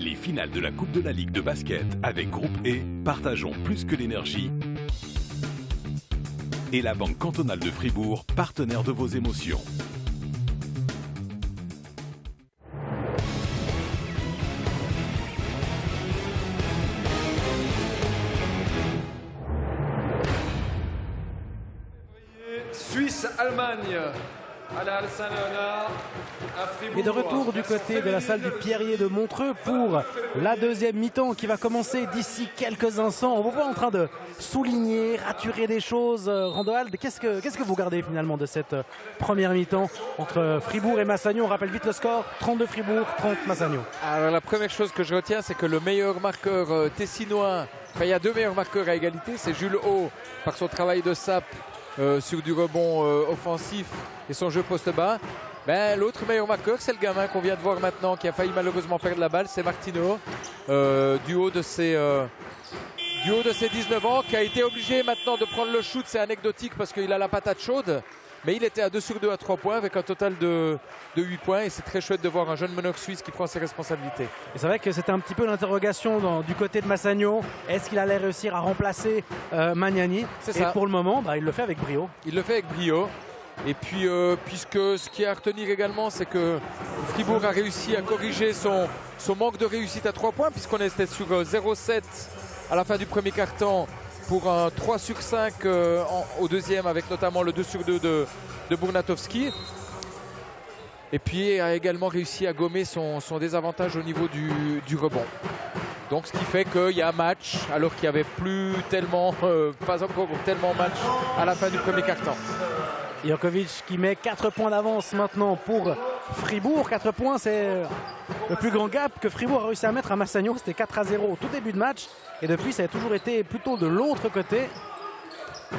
Les finales de la Coupe de la Ligue de basket avec Groupe E, partageons plus que l'énergie. Et la Banque cantonale de Fribourg, partenaire de vos émotions. Suisse-Allemagne à la Halle Saint-Léonard, à Fribourg. Et de retour du côté de la salle du Pierrier de Montreux pour la deuxième mi-temps qui va commencer d'ici quelques instants. On vous voit en train de souligner, raturer des choses. Randoald, qu'est-ce que vous gardez finalement de cette première mi-temps entre Fribourg et Massagno? On rappelle vite le score, 32 Fribourg, 30 Massagno. Alors la première chose que je retiens, c'est que le meilleur marqueur tessinois, enfin il y a deux meilleurs marqueurs à égalité, c'est Jules Haut par son travail de sape sur du rebond offensif et son jeu poste bas. L'autre meilleur marqueur, c'est le gamin qu'on vient de voir maintenant qui a failli malheureusement perdre la balle, c'est Martino, du haut de ses 19 ans, qui a été obligé maintenant de prendre le shoot. C'est anecdotique parce qu'il a la patate chaude, mais il était à 2 sur 2 à 3 points avec un total de 8 points, et c'est très chouette de voir un jeune meneur suisse qui prend ses responsabilités. Et c'est vrai que c'était un petit peu l'interrogation du côté de Massagno. Est-ce qu'il allait réussir à remplacer Magnani? C'est et ça. Pour le moment, il le fait avec brio. Il le fait avec brio. Et puis, puisque ce qui est à retenir également, c'est que Fribourg a réussi à corriger son manque de réussite à 3 points, puisqu'on était sur 0,7 à la fin du premier quart-temps pour un 3 sur 5 au deuxième, avec notamment le 2 sur 2 de Bournatowski. Et puis a également réussi à gommer son désavantage au niveau du rebond. Donc ce qui fait qu'il y a match, alors qu'il n'y avait plus tellement, pas encore tellement match à la fin du premier quart-temps. Jankovic qui met 4 points d'avance maintenant pour Fribourg. 4 points, c'est le plus grand gap que Fribourg a réussi à mettre à Massagno. C'était 4-0 au tout début de match. Et depuis, ça a toujours été plutôt de l'autre côté.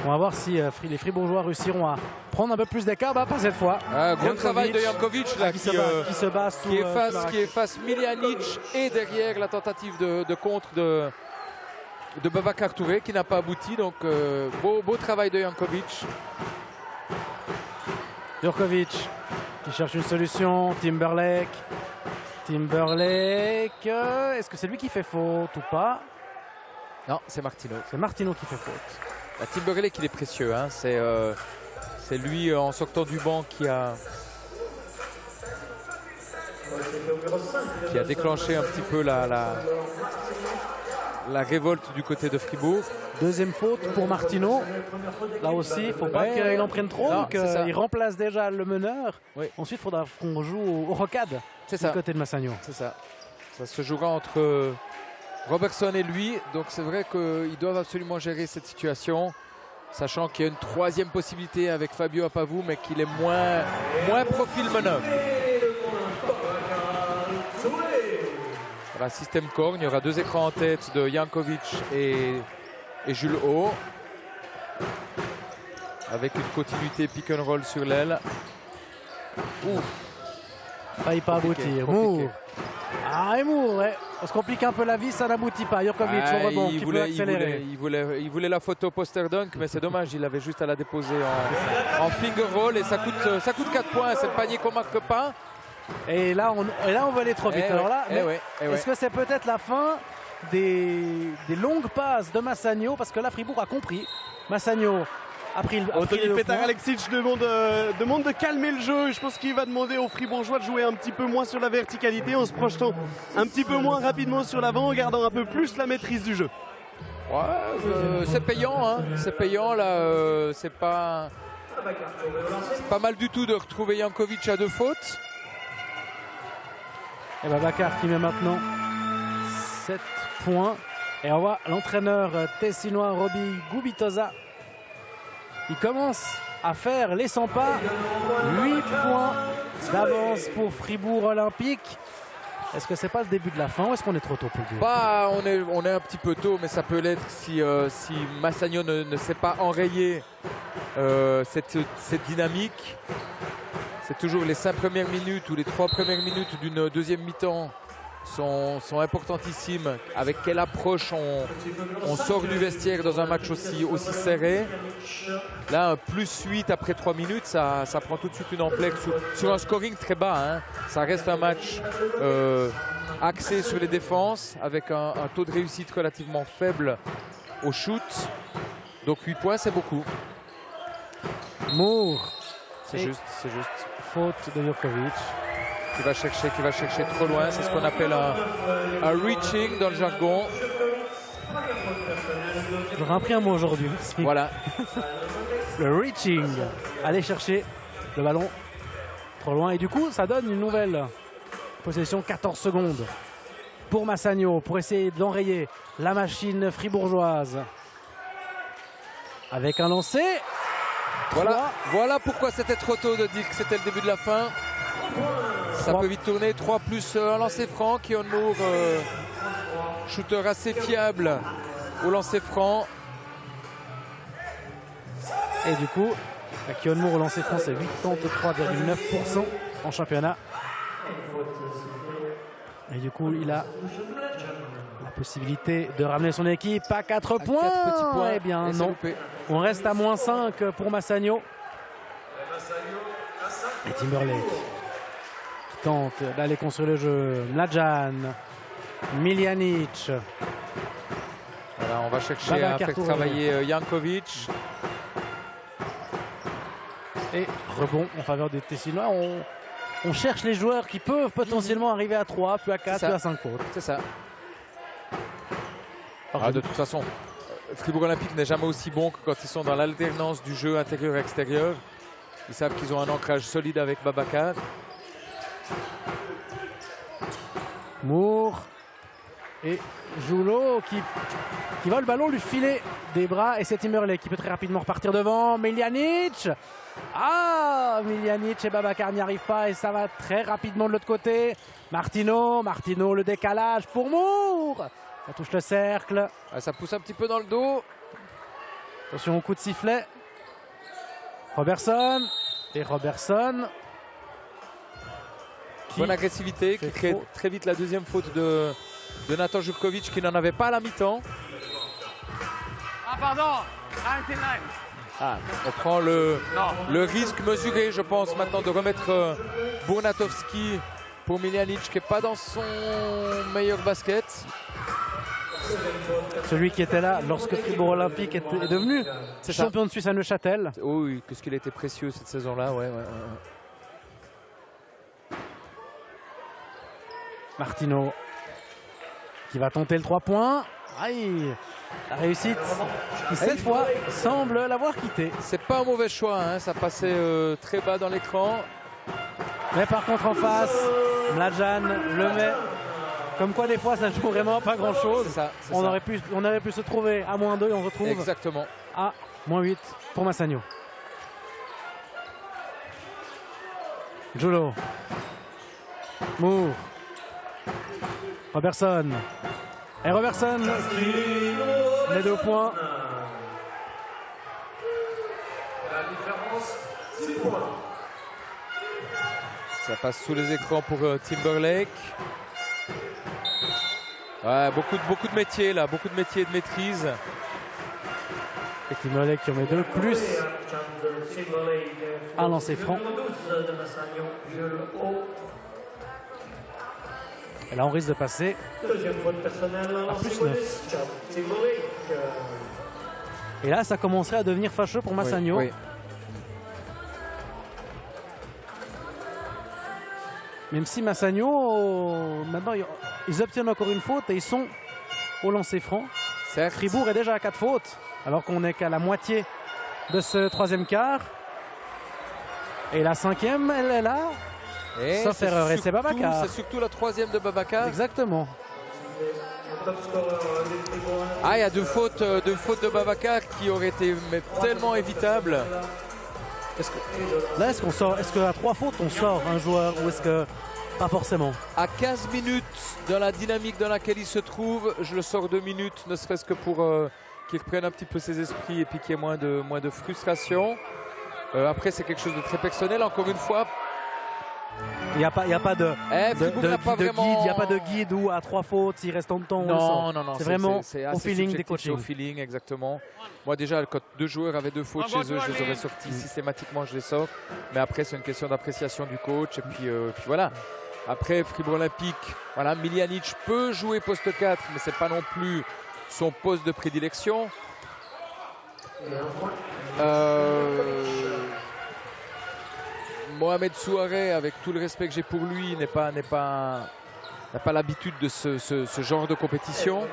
On va voir si les Fribourgeois réussiront à prendre un peu plus d'écart. Pas cette fois. Gros travail de Jankovic là, qui se bat sous, qui efface Miljanic, et derrière la tentative de contre de Babacar Touré qui n'a pas abouti. Donc beau travail de Jankovic. Jurkovic qui cherche une solution. Timberlake. Est-ce que c'est lui qui fait faute ou pas? Non, c'est Martino. C'est Martino qui fait faute. Timberlake, il est précieux. Hein. C'est lui, en sortant du banc, qui a déclenché un petit peu la révolte du côté de Fribourg. Deuxième faute pour Martino. Là aussi, il ne faut pas qu'il en prenne trop. Donc, il remplace déjà le meneur. Oui. Ensuite, il faudra qu'on joue au rocade du côté de Massagno. C'est ça. Ça se jouera entre Robertson et lui. Donc c'est vrai qu'ils doivent absolument gérer cette situation. Sachant qu'il y a une troisième possibilité avec Fabio Apavou, mais qu'il est moins profil meneur. Voilà, système corne. Il y aura 2 écrans en tête de Jankovic et Jules Haut, avec une continuité pick and roll sur l'aile. Faille pas aboutir. Moore. Et Moore, ouais. On se complique un peu la vie, ça n'aboutit pas. Jankovic au rebond qui peut accélérer. Il voulait la photo poster dunk, mais c'est dommage, il avait juste à la déposer en finger roll, et ça coûte 4 points. C'est le panier qu'on marque pas. Et là, on va aller trop vite. Alors là, est-ce que c'est peut-être la fin des longues passes de Massagno? Parce que là, Fribourg a compris. Massagno a pris le Anthony Petar-Aleksic demande de calmer le jeu. Je pense qu'il va demander aux Fribourgeois de jouer un petit peu moins sur la verticalité, en se projetant un petit peu moins rapidement sur l'avant, en gardant un peu plus la maîtrise du jeu. Ouais, c'est payant, hein. C'est payant là. C'est pas mal du tout de retrouver Jankovic à 2 fautes. Et Babacar qui met maintenant 7 points. Et on voit l'entraîneur tessinois Roby Gubitoza. Il commence à faire les 100 pas. 8 points d'avance pour Fribourg Olympique. Est-ce que c'est pas le début de la fin ou est-ce qu'on est trop tôt pour le dire? On est un petit peu tôt, mais ça peut l'être si Massagno ne sait pas enrayer cette dynamique. C'est toujours les 5 premières minutes ou les 3 premières minutes d'une deuxième mi-temps sont importantissimes. Avec quelle approche on sort du vestiaire dans un match aussi serré. Là, un +8 après 3 minutes, ça prend tout de suite une ampleur sur un scoring très bas. Hein. Ça reste un match axé sur les défenses avec un taux de réussite relativement faible au shoot. Donc 8 points, c'est beaucoup. Moore. C'est juste. Faute de Jurkovic. Qui va chercher trop loin. C'est ce qu'on appelle un reaching dans le jargon. J'aurais appris un mot aujourd'hui. Voilà. Le reaching. Aller chercher le ballon trop loin. Et du coup, ça donne une nouvelle possession. 14 secondes pour Massagno pour essayer d'enrayer la machine fribourgeoise. Avec un lancer. Voilà pourquoi c'était trop tôt de dire que c'était le début de la fin. Ça peut vite tourner. 3 plus un lancer franc. Keon Moore, shooter assez fiable au lancer franc. Et du coup, Keon Moore au lancer franc, c'est 83,9% en championnat. Et du coup, il a la possibilité de ramener son équipe à 4 points. 4 petits points. Eh bien Et non. loupé. On reste à -5 pour Massagno. Et Timberlake qui tente d'aller construire le jeu. Mladjan, Miljanic. Voilà, on va chercher Baba à faire Kartourov. travailler Jankovic. Et rebond en faveur des Tessinois. On cherche les joueurs qui peuvent potentiellement arriver à 3, puis à 4, ça. puis à 5 fautes. C'est ça. De toute façon, Fribourg Olympique n'est jamais aussi bon que quand ils sont dans l'alternance du jeu intérieur-extérieur. Ils savent qu'ils ont un ancrage solide avec Babacar. Moore et Joulot qui voit le ballon lui filer des bras. Et c'est Timberlake qui peut très rapidement repartir devant. Miljanic. Miljanic et Babacar n'y arrivent pas et ça va très rapidement de l'autre côté. Martino, le décalage pour Moore. Ça touche le cercle. Ça pousse un petit peu dans le dos. Attention au coup de sifflet. Robertson. Bonne agressivité qui crée très vite la deuxième faute de Natan Jurkovic qui n'en avait pas à la mi-temps. On prend le risque mesuré, je pense, maintenant de remettre Bournatovski pour Miljanic qui n'est pas dans son meilleur basket. Celui qui était là lorsque Fribourg Olympique est devenu champion de Suisse à Neuchâtel. Oh oui, qu'est-ce qu'il a été précieux cette saison-là. Ouais. Martino qui va tenter le 3 points. La réussite qui cette fois semble l'avoir quitté. C'est pas un mauvais choix, hein. Ça passait très bas dans l'écran. Mais par contre en face, Mladjan le met. Comme quoi des fois ça joue vraiment pas grand chose. On aurait pu se trouver à -2 et on retrouve exactement à -8 pour Massagno. Joulot. Moore. Robertson. Et Robertson qui met 2 points. Ça passe sous les écrans pour Timberlake. Ouais, beaucoup de métiers là, beaucoup de métiers et de maîtrise. Et Timberlake qui en met 2 plus un lancer franc. Et là on risque de passer à +9. Et là ça commencerait à devenir fâcheux pour Massagno. Oui. Même si Massagno, maintenant ils obtiennent encore une faute et ils sont au lancer franc. Certes. Fribourg est déjà à 4 fautes, alors qu'on n'est qu'à la moitié de ce 3e quart. Et la 5e, elle est là. Et sauf erreur, et c'est Babacar. C'est surtout la 3e de Babacar. Exactement. Il y a 2 fautes de Babacar qui auraient été tellement évitables. Là, est-ce qu'à 3 fautes, on sort un joueur ou est-ce que pas forcément? À 15 minutes dans la dynamique dans laquelle il se trouve, je le sors 2 minutes, ne serait-ce que pour qu'il reprenne un petit peu ses esprits et puis qu'il y ait moins de frustration. Après, c'est quelque chose de très personnel, encore une fois. Il n'y a pas de Fribourg n'a pas vraiment... guide, il n'y a pas de guide où à 3 fautes, il reste tant de temps. Non. C'est vraiment c'est au feeling des subjectif, coachings. Au feeling, exactement. Moi déjà, quand 2 joueurs avaient 2 fautes chez eux, je les aurais sortis systématiquement, je les sors. Mais après, c'est une question d'appréciation du coach. Et puis voilà. Après, Fribourg Olympique, voilà, Miljanic peut jouer poste 4, mais c'est pas non plus son poste de prédilection. Mohamed Souaré, avec tout le respect que j'ai pour lui, n'a pas l'habitude de ce genre de compétition.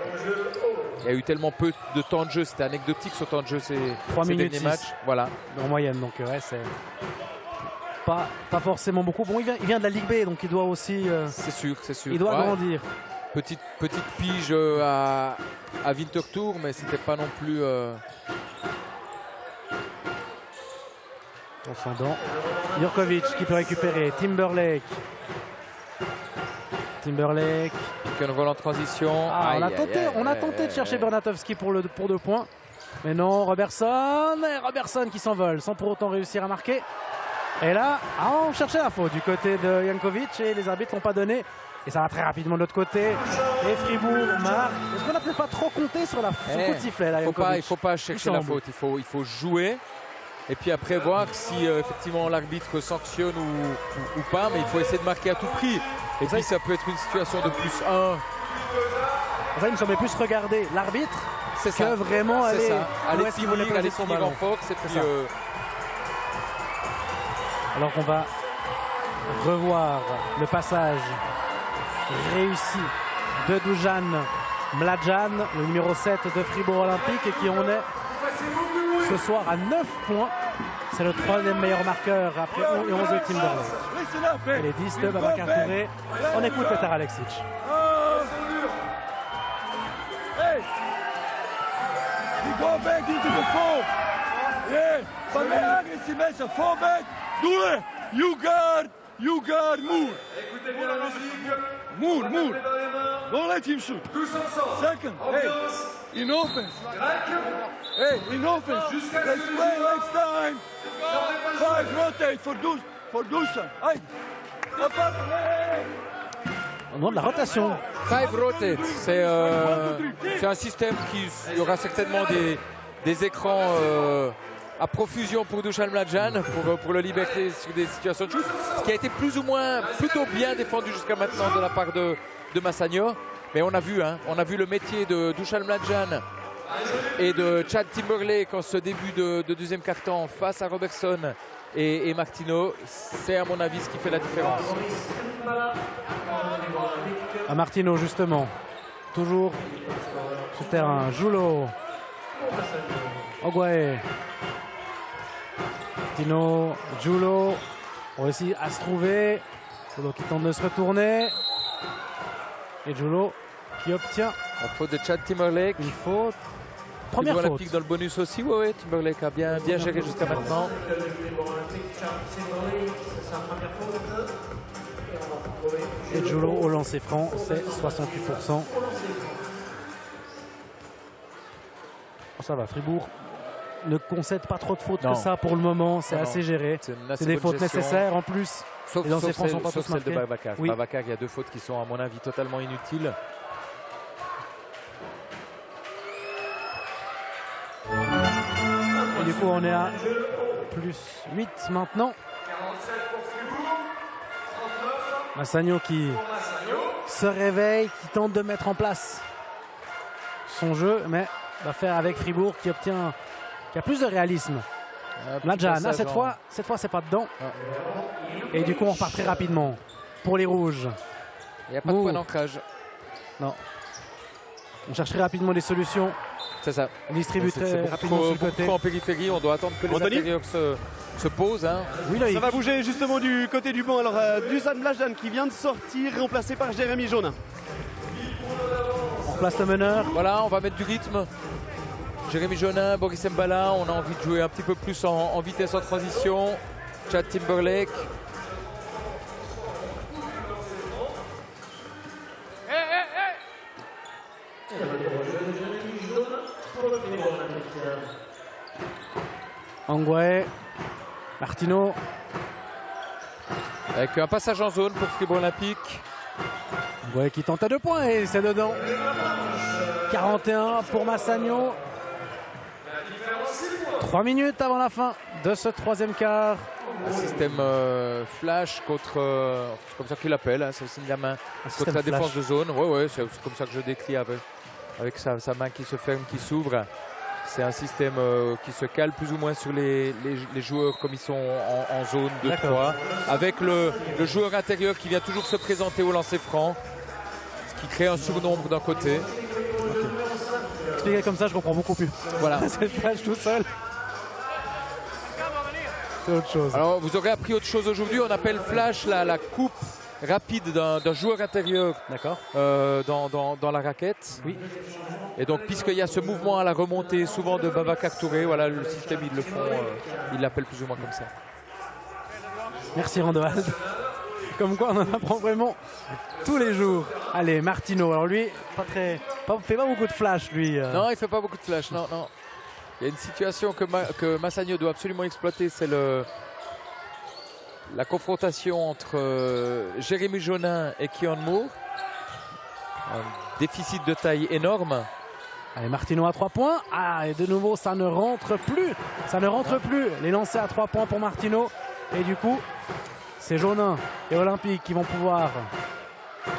Il y a eu tellement peu de temps de jeu, c'était anecdotique ce temps de jeu ces derniers matchs. Voilà. En moyenne, donc ouais, c'est pas forcément beaucoup. Bon, il vient de la Ligue B, donc il doit aussi... c'est sûr. Il doit grandir. Petite pige à Winterthur, mais c'était pas non plus... Ascendant. Jurkovic qui peut récupérer. Timberlake. Roll en transition. On a tenté de chercher Bernatowski pour 2 points. Mais non, Robertson qui s'envole sans pour autant réussir à marquer. Et là, on cherchait la faute du côté de Jankovic et les arbitres n'ont pas donné. Et ça va très rapidement de l'autre côté. Et Fribourg marque. Est-ce qu'on n'a peut-être pas trop compté sur le coup de sifflet là, il faut pas chercher la faute. Il faut jouer. Et puis après voir si effectivement l'arbitre sanctionne ou pas. Mais il faut essayer de marquer à tout prix. Et puis ça peut être une situation de plus 1. Ça, il me semblait plus regarder l'arbitre que vraiment aller finir en force. Et puis, alors qu'on va revoir le passage réussi de Dusan Mlađan, le numéro 7 de Fribourg Olympique, et qui en est ce soir à 9 points. C'est le 3e meilleur marqueur après 11 de Timberlake. Et les 10 de Babacar Touré. On écoute Petar Aleksic. Go back into the four. Yeah, but aggressiveness, a four back. Do it. You guard, move. Écoutez bien la musique. Move. Don't let him shoot. Tous ensemble. Second, hey, in offense. Hey, in offense. Let's play next time. 5 rotate for Dusan. Hey. Au nom de la rotation. 5 rotate, c'est un système qui il y aura certainement des écrans à profusion pour Dusan Mlađan pour le liberté sur des situations de shoot, ce qui a été plus ou moins plutôt bien défendu jusqu'à maintenant de la part de Massagno. Mais on a vu le métier de Dusan Mlađan et de Chad Timberlake en ce début de deuxième quart-temps face à Robertson et Martino. C'est à mon avis ce qui fait la différence. À Martino justement, toujours sur le terrain. Julo, Ogwae, Martino, Julo, on réussit à se trouver. Julo qui tente de se retourner. Et Julo qui obtient la faute de Chad Timberlake. Une faute. Première faute. Olympique dans le bonus aussi, ouais, Timberlake a bien géré jusqu'à maintenant. Et Julo au lancer franc, c'est 68%. Oh, ça va, Fribourg ne concède pas trop de fautes que ça pour le moment, c'est assez géré. C'est des fautes nécessaires en plus. Sauf celle de Babacar. Oui. Babacar, il y a 2 fautes qui sont à mon avis totalement inutiles. Et du coup on est à plus 8 maintenant. Massagno qui se réveille, qui tente de mettre en place son jeu, mais va faire avec Fribourg qui a plus de réalisme. Mlađan, cette fois c'est pas dedans. Et du coup on repart très rapidement pour les rouges. Il n'y a pas de point d'ancrage. Non. On cherche très rapidement des solutions. C'est ça. On distribue très rapidement sur le côté. En périphérie, on doit attendre que les intérieurs se posent. Hein. Oui, ça va bouger justement du côté du banc. Alors Dusan Mlađan qui vient de sortir, remplacé par Jérémy Jaunin. On replace le meneur. Voilà, on va mettre du rythme. Jérémy Jaunin, Boris Mbala, on a envie de jouer un petit peu plus en vitesse en transition. Chad Timberlake. Ogwae, Martino. Avec un passage en zone pour Fribourg Olympique. Vous voyez qu'il tente à 2 points et c'est dedans. 41 pour Massagno. 3 minutes avant la fin de ce troisième quart. Un système flash contre, c'est comme ça qu'il l'appelle, hein, c'est le signe de la main, contre la défense de zone. Ouais, c'est comme ça que je décris avec sa main qui se ferme, qui s'ouvre. C'est un système qui se cale plus ou moins sur les joueurs comme ils sont en zone 2-3. Avec le joueur intérieur qui vient toujours se présenter au lancer franc, ce qui crée un surnombre d'un côté. Expliqué comme ça, je comprends beaucoup plus. Voilà. C'est le flash tout seul. C'est autre chose. Alors vous aurez appris autre chose aujourd'hui. On appelle flash la coupe rapide d'un joueur intérieur dans la raquette. Oui. Et donc puisqu'il y a ce mouvement à la remontée souvent de Babacar Touré, voilà le système ils le font, ils l'appellent plus ou moins comme ça. Merci Randoald. Comme quoi on en apprend vraiment tous les jours. Allez, Martino, alors lui, fait pas beaucoup de flash lui. Non, il fait pas beaucoup de flash, non. Il y a une situation que Massagno doit absolument exploiter, c'est la confrontation entre Jérémy Jaunin et Keon Moore. Un déficit de taille énorme. Allez, Martino à 3 points. Ah, et de nouveau, ça ne rentre plus. Ça ne rentre plus. Les lancers à 3 points pour Martino. Et du coup, c'est Jaunin et Olympique qui vont pouvoir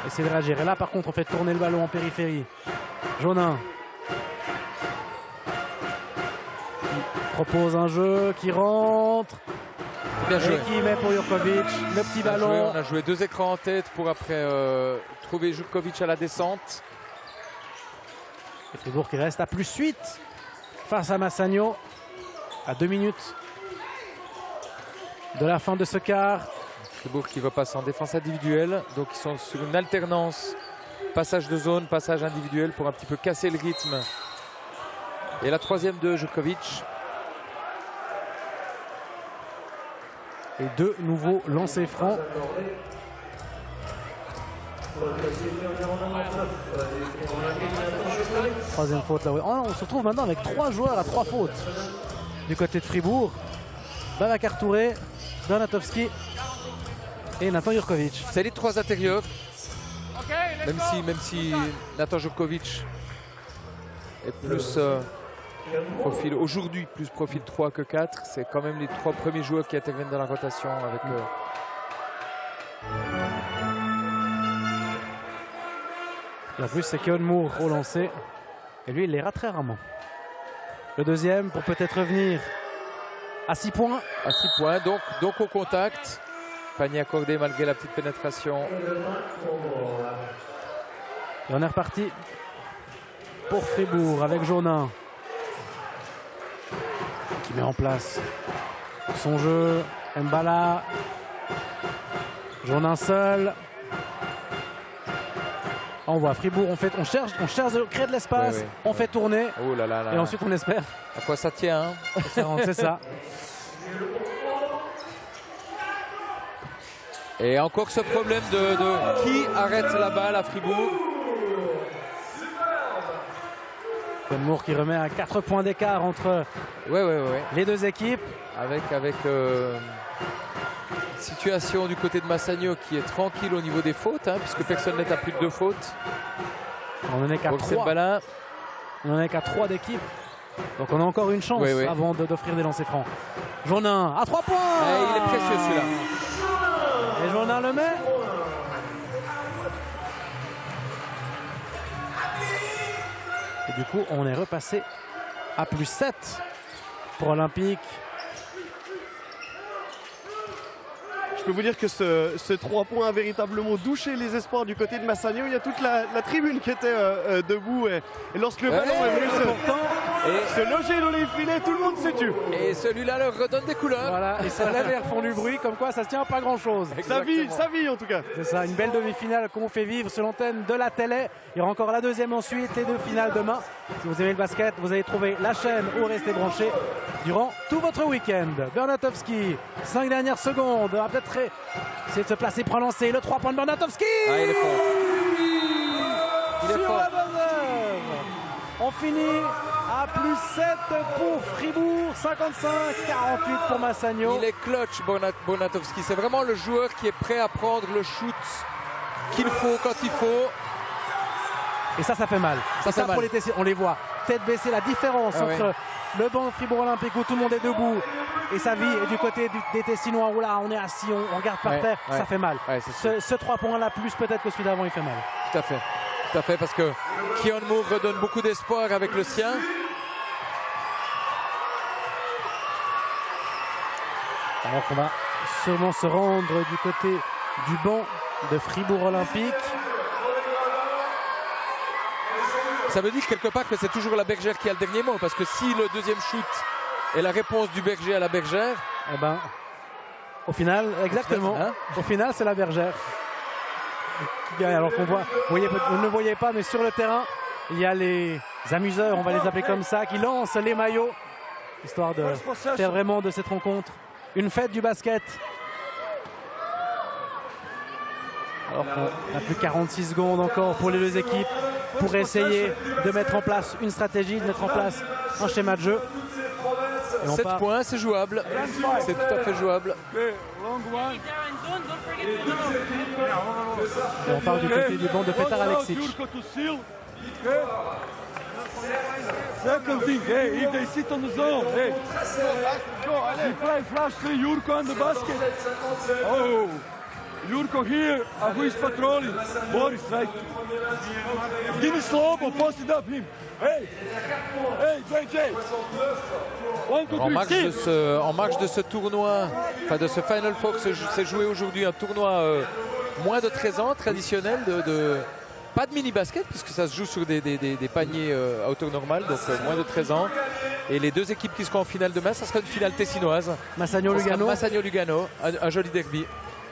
essayer de réagir. Et là, par contre, on fait tourner le ballon en périphérie. Jaunin qui propose un jeu, qui rentre. Bien joué. Et qui met pour Jurkovic le petit ballon. On a joué 2 écrans en tête pour après trouver Jurkovic à la descente. Et Fribourg qui reste à +8 face à Massagno à 2 minutes de la fin de ce quart. Fribourg qui repasse en défense individuelle. Donc ils sont sur une alternance. Passage de zone, passage individuel pour un petit peu casser le rythme. Et la 3e de Jurkovic. Et 2 nouveaux lancers francs. Troisième faute là. Oh, on se retrouve maintenant avec 3 joueurs à 3 fautes du côté de Fribourg. Babacar Touré, Bernatowski et Nathan Jurkovic. C'est les 3 intérieurs. Même si Nathan Jurkovic est plus profil aujourd'hui, plus profil 3 que 4, c'est quand même les 3 premiers joueurs qui interviennent dans la rotation avec Et en plus, c'est Keon Moore au lancer. Et lui, il les rate très rarement. Le deuxième pour peut-être revenir à 6 points. À 6 points, donc au contact. Panier accordé malgré la petite pénétration. Et on est reparti pour Fribourg avec Jaunin qui met en place son jeu. Mbala. Jaunin seul. On voit Fribourg, on cherche de créer de l'espace, oui. on fait tourner. Oh là là là. Et ensuite on espère. À quoi ça tient, hein. C'est ça. Et encore ce problème de qui arrête la balle à Fribourg. Keon Moore qui remet à 4 points d'écart entre les deux équipes. Avec situation du côté de Massagno qui est tranquille au niveau des fautes, hein, puisque personne n'est à plus de 2 fautes. On n'en est qu'à 3. On n'en est qu'à 3 d'équipe. Donc on a encore une chance avant d'offrir des lancers francs. Jaunin à 3 points. Et il est précieux celui-là. Et Jaunin le met. Et du coup, on est repassé à +7 pour Olympique. Je peux vous dire que ce 3 points a véritablement douché les espoirs du côté de Massagno. Il y a toute la tribune qui était debout. Et lorsque le ballon est venu se loger dans les filets, tout le monde s'est tué. Et celui-là leur redonne des couleurs. Voilà, et ça lève et refont du bruit, comme quoi ça se tient à pas grand-chose. Ça vit en tout cas. C'est ça, une belle demi-finale qu'on vous fait vivre sur l'antenne de la télé. Il y aura encore la deuxième ensuite et 2 finales demain. Si vous aimez le basket, vous allez trouver la chaîne où rester branché durant tout votre week-end. Bernatowski, 5 dernières secondes, va peut-être essayer de se placer pour lancer le 3 points de Bernatowski. Ah, il est fort. Il est sur fort. la buzzer. On finit à plus 7 pour Fribourg, 55-48 pour Massagno. Il est clutch, Bonatowski. C'est vraiment le joueur qui est prêt à prendre le shoot qu'il faut quand il faut. Et ça fait mal. Ça fait mal. Pour les Tessinois, on les voit. Tête baissée, la différence entre le banc de Fribourg Olympique où tout le monde est debout et sa vie est du côté des Tessinois où là on est assis, on regarde par terre, ça fait mal. Ce 3 points là, plus peut-être que celui d'avant, il fait mal. Tout à fait, parce que Keon Moore redonne beaucoup d'espoir avec le sien. Alors qu'on va sûrement se rendre du côté du banc de Fribourg Olympique. Ça veut dire quelque part que c'est toujours la Bergère qui a le dernier mot, parce que si le deuxième shoot est la réponse du Berger à la Bergère, eh ben, au final, exactement, au final c'est la Bergère qui gagne. Alors qu'on voit, vous ne voyez pas, mais sur le terrain, il y a les amuseurs, on va les appeler comme ça, qui lancent les maillots, histoire de faire vraiment de cette rencontre une fête du basket. Alors qu'on a plus de 46 secondes encore pour les deux équipes pour essayer de mettre en place une stratégie, de mettre en place un schéma de jeu. 7 points, c'est jouable. C'est tout à fait jouable. Et on part du côté du banc de Petar Aleksic. Second thing, hey, if they sit on the zone, hey, you play flash 3, Jurko on the basket. Oh, Jurko here, who is patrolling? Boris, right? Give me Slobo, post it up him. Hey, JJ. En marge de ce tournoi, enfin de ce Final Four, s'est joué aujourd'hui un tournoi moins de 13 ans, traditionnel, pas de mini-basket, puisque ça se joue sur des paniers à hauteur normale, donc moins de 13 ans. Et les deux équipes qui seront en finale demain, ça sera une finale tessinoise. Massagno-Lugano. Massagno-Lugano, un joli derby.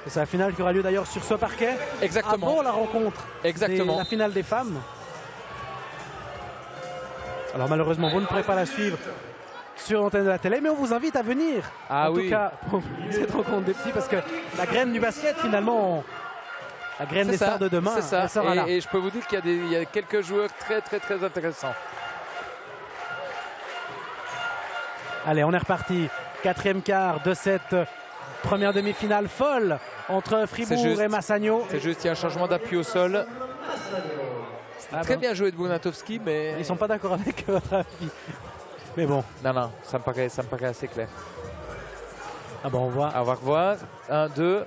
C'est la finale qui aura lieu d'ailleurs sur ce parquet. Exactement. Avant la rencontre. Exactement. La finale des femmes. Alors malheureusement, vous ne pourrez pas la suivre sur l'antenne de la télé, mais on vous invite à venir. En tout cas, pour cette rencontre des petits, parce que la graine du basket, finalement, la graine des stars de demain, c'est ça. Elle sera là. Et je peux vous dire qu'il y a quelques joueurs très intéressants. Allez, on est reparti. 4e quart de cette première demi-finale folle entre Fribourg et Massagno. C'est juste, il y a un changement d'appui au sol. Très bien joué de Bonatowski, mais... Ils ne sont pas d'accord avec votre avis. Mais bon. Non, ça me paraît assez clair. Ah bon, on voit. On va revoir. 1, 2.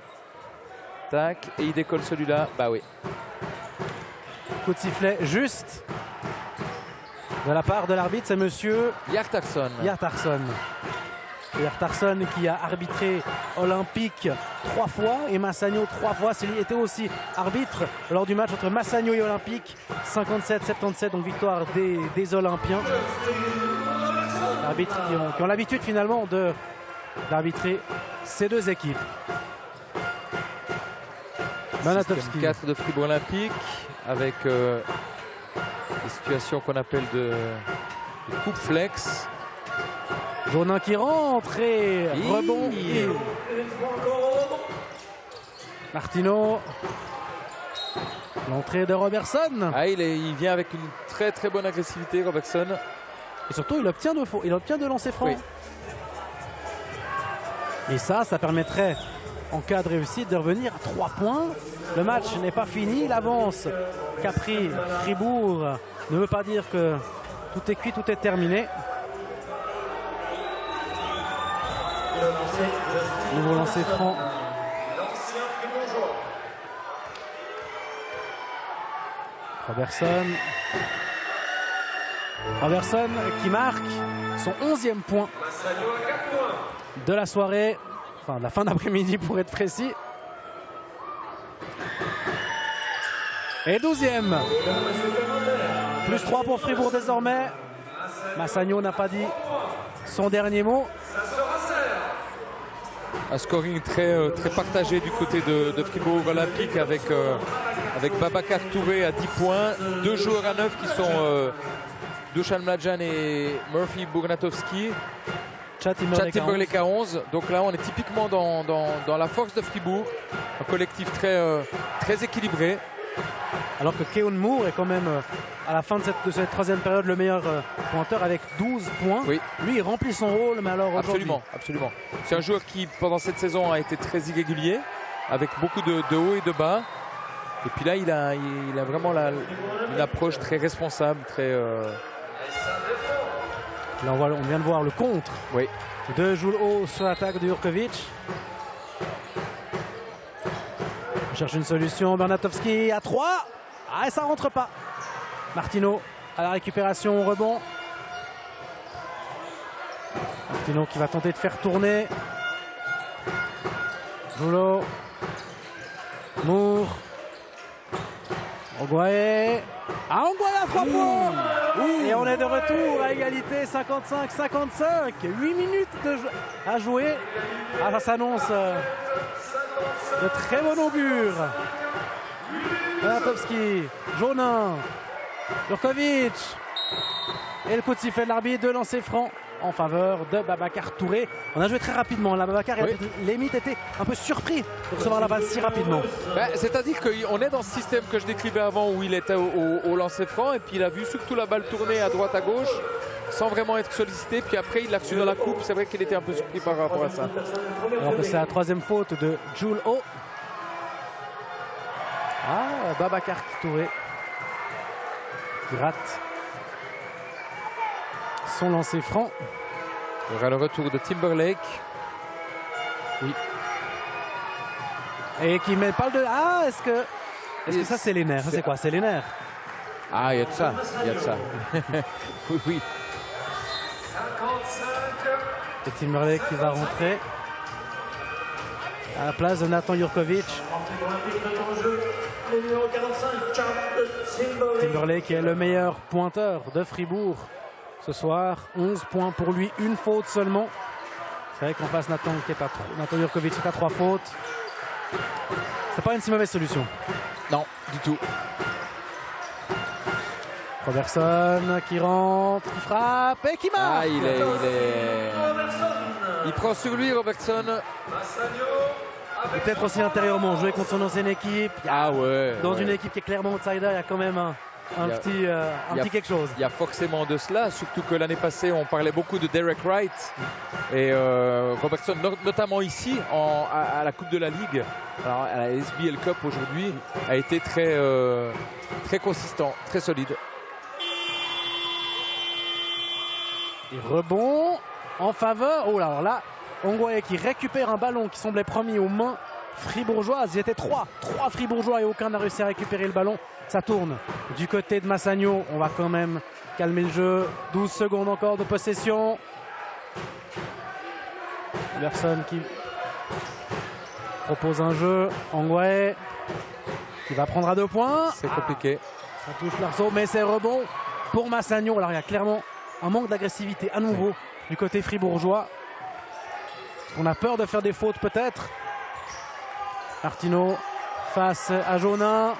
Tac. Et il décolle celui-là. Bah oui. Coup de sifflet juste de la part de l'arbitre, c'est monsieur Hjartarson. Hjartarson qui a arbitré Olympique 3 fois et Massagno 3 fois. Il était aussi arbitre lors du match entre Massagno et Olympique. 57-77, donc victoire des Olympiens. Arbitres qui ont l'habitude finalement d'arbitrer ces deux équipes. Bonatowski. 4 de Fribourg Olympique avec des situations qu'on appelle de coupe flex. Jaunin qui rentre et rebond. Martino. L'entrée de Robertson. Ah, il vient avec une très bonne agressivité, Robertson. Et surtout, il obtient de lancer franc. Oui. Et ça permettrait, en cas de réussite, de revenir à 3 points. Le match n'est pas fini. L'avance qu'a pris Fribourg ne veut pas dire que tout est cuit, tout est terminé. Nouveau lancer franc. Robertson qui marque son 11e point de la soirée, enfin de la fin d'après-midi pour être précis. Et 12e. Plus 3 pour Fribourg désormais. Massagno n'a pas dit son dernier mot. Un scoring très partagé du côté de Fribourg Olympique avec Babacar Touré à 10 points. 2 joueurs à 9 qui sont Dusan Mlađan et Murphy Bonatowski. Chad Timberlake à 11. Donc là, on est typiquement dans la force de Fribourg. Un collectif très équilibré. Alors que Keon Moore est quand même, à la fin de cette troisième période, le meilleur pointeur avec 12 points. Oui. Lui, il remplit son rôle, mais alors Absolument, absolument. C'est un joueur qui, pendant cette saison, a été très irrégulier, avec beaucoup de hauts et de bas. Et puis là, il a vraiment une approche très responsable, très... Là, on vient de voir le contre de Jules Haut sur l'attaque de Jurkovic. On cherche une solution. Bernatowski à 3. Ah, et ça rentre pas. Martino à la récupération au rebond. Martino qui va tenter de faire tourner. Joulo. Moore. Ongwae. Ah, Ongwae à 3 points. Et on est de retour à égalité 55-55. 8 minutes à jouer. Ah, ça s'annonce de très bon augure. Bernatowski, Jonin, Jurkovic. Et le coup de sifflet de l'arbitre, de lancer franc en faveur de Babacar Touré. On a joué très rapidement. Là, Babacar limite était un peu surpris de recevoir la balle si rapidement. C'est-à-dire qu'on est dans ce système que je décrivais avant où il était au lancer franc et puis il a vu surtout la balle tourner à droite à gauche sans vraiment être sollicité. Puis après, il l'a reçu dans la coupe. C'est vrai qu'il était un peu surpris par rapport à ça. Alors que c'est la troisième faute de Jules Haut. Ah, Babacar Touré qui rate son lancer franc. Il y aura le retour de Timberlake. Oui. Et qui met pas de... Ah, est-ce que ça c'est les nerfs? C'est quoi? C'est les nerfs? Ah, il y a de ça. Il y a de ça. Oui, oui. Et Timberlake qui va rentrer à la place de Nathan Jurkovic. Timberlake est le meilleur pointeur de Fribourg ce soir. 11 points pour lui, une faute seulement. C'est vrai qu'en face, Nathan Jurkovic est à 3 fautes. C'est pas une si mauvaise solution. Non, du tout. Robertson qui rentre, qui frappe et qui marque. Il prend sur lui, Robertson. Peut-être aussi intérieurement, jouer contre son ancienne équipe. Dans une équipe qui est clairement outsider, il y a quand même un petit quelque chose. Il y a forcément de cela, surtout que l'année passée, on parlait beaucoup de Derek Wright. Et Robertson, notamment ici, à la Coupe de la Ligue, alors à la SBL Cup aujourd'hui, a été très consistant, très solide. Et rebond en faveur. Oh là, alors là, Ongwae qui récupère un ballon qui semblait promis aux mains fribourgeoises. Il y était 3 fribourgeois et aucun n'a réussi à récupérer le ballon. Ça tourne du côté de Massagno. On va quand même calmer le jeu. 12 secondes encore de possession. Personne qui propose un jeu. Ongwae qui va prendre à 2 points. C'est compliqué. Ça touche l'arceau, mais c'est rebond pour Massagno. Alors il y a clairement un manque d'agressivité à nouveau du côté fribourgeois. On a peur de faire des fautes peut-être. Martino face à Jonin.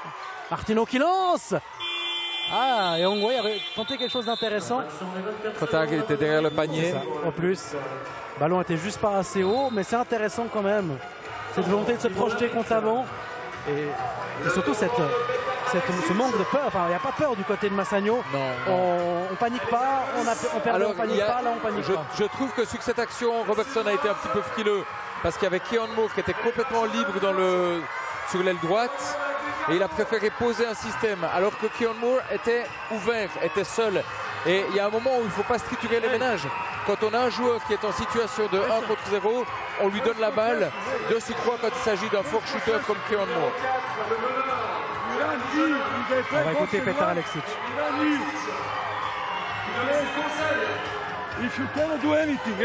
Martino qui lance. Ah, et Ongwae avait tenté quelque chose d'intéressant. Trop tard, il était derrière le panier. En plus, le ballon était juste pas assez haut, mais c'est intéressant quand même. Cette volonté de se projeter contre l'avant. Et surtout ce manque de peur. Enfin, il n'y a pas peur du côté de Massagno. On panique pas, on perd, on panique pas, là on panique pas. Je trouve que sur cette action, Robertson a été un petit peu frileux parce qu'il y avait Keon Moore qui était complètement libre sur l'aile droite et il a préféré poser un système alors que Keon Moore était ouvert, était seul. Et il y a un moment où il ne faut pas se triturer les ménages. Quand on a un joueur qui est en situation de 1 contre 0, on lui donne la balle. De surcroît quand il s'agit d'un fort shooter comme Keon Moore. On va écouter Petar Aleksic. If you cannot do anything,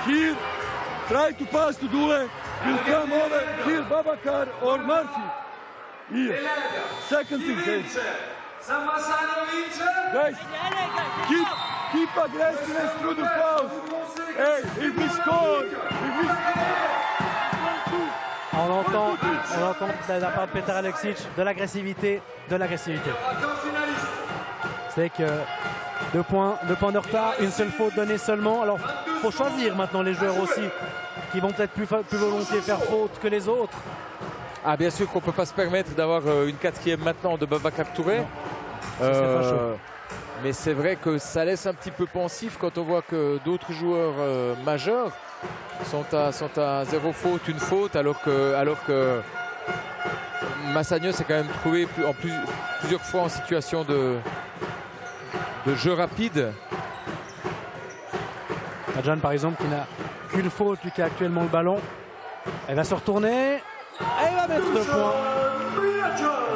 here, try to pass to Dule. Will come over here, Babacar or Murphy. Here. Second thing, guys, keep aggressiveness through the fouls. Hey, if we score, On l'entend de la part de Petar Aleksic, de l'agressivité. C'est que 2 points de retard, une seule faute donnée seulement. Alors, il faut choisir maintenant les joueurs aussi, qui vont peut-être plus volontiers faire faute que les autres. Ah, bien sûr qu'on ne peut pas se permettre d'avoir une 4e maintenant de Babacar Touré. Mais c'est vrai que ça laisse un petit peu pensif quand on voit que d'autres joueurs majeurs sont à 0 faute, 1 faute, alors que Massagno s'est quand même trouvé plusieurs fois en situation de jeu rapide. Nadjan par exemple qui n'a qu'une faute, lui qui a actuellement le ballon. Elle va se retourner et il va mettre 2 points.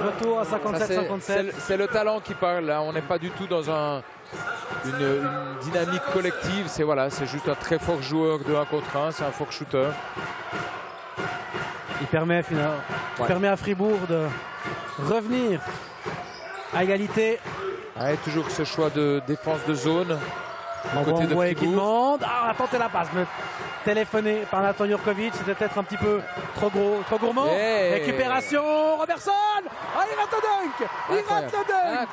Retour à 57-57. C'est le talent qui parle, là. On n'est pas du tout dans une dynamique collective. C'est juste un très fort joueur de 1 contre 1, c'est un fort shooter. Il permet à Fribourg de revenir à égalité. Ouais, toujours ce choix de défense de zone. On voit qui demande. Ah, on a tenté la passe, mais téléphoné par Nathan Jurkovic, c'était peut-être un petit peu trop gourmand. Récupération, Robertson. Ah, il rate le dunk. Il rate le dunk.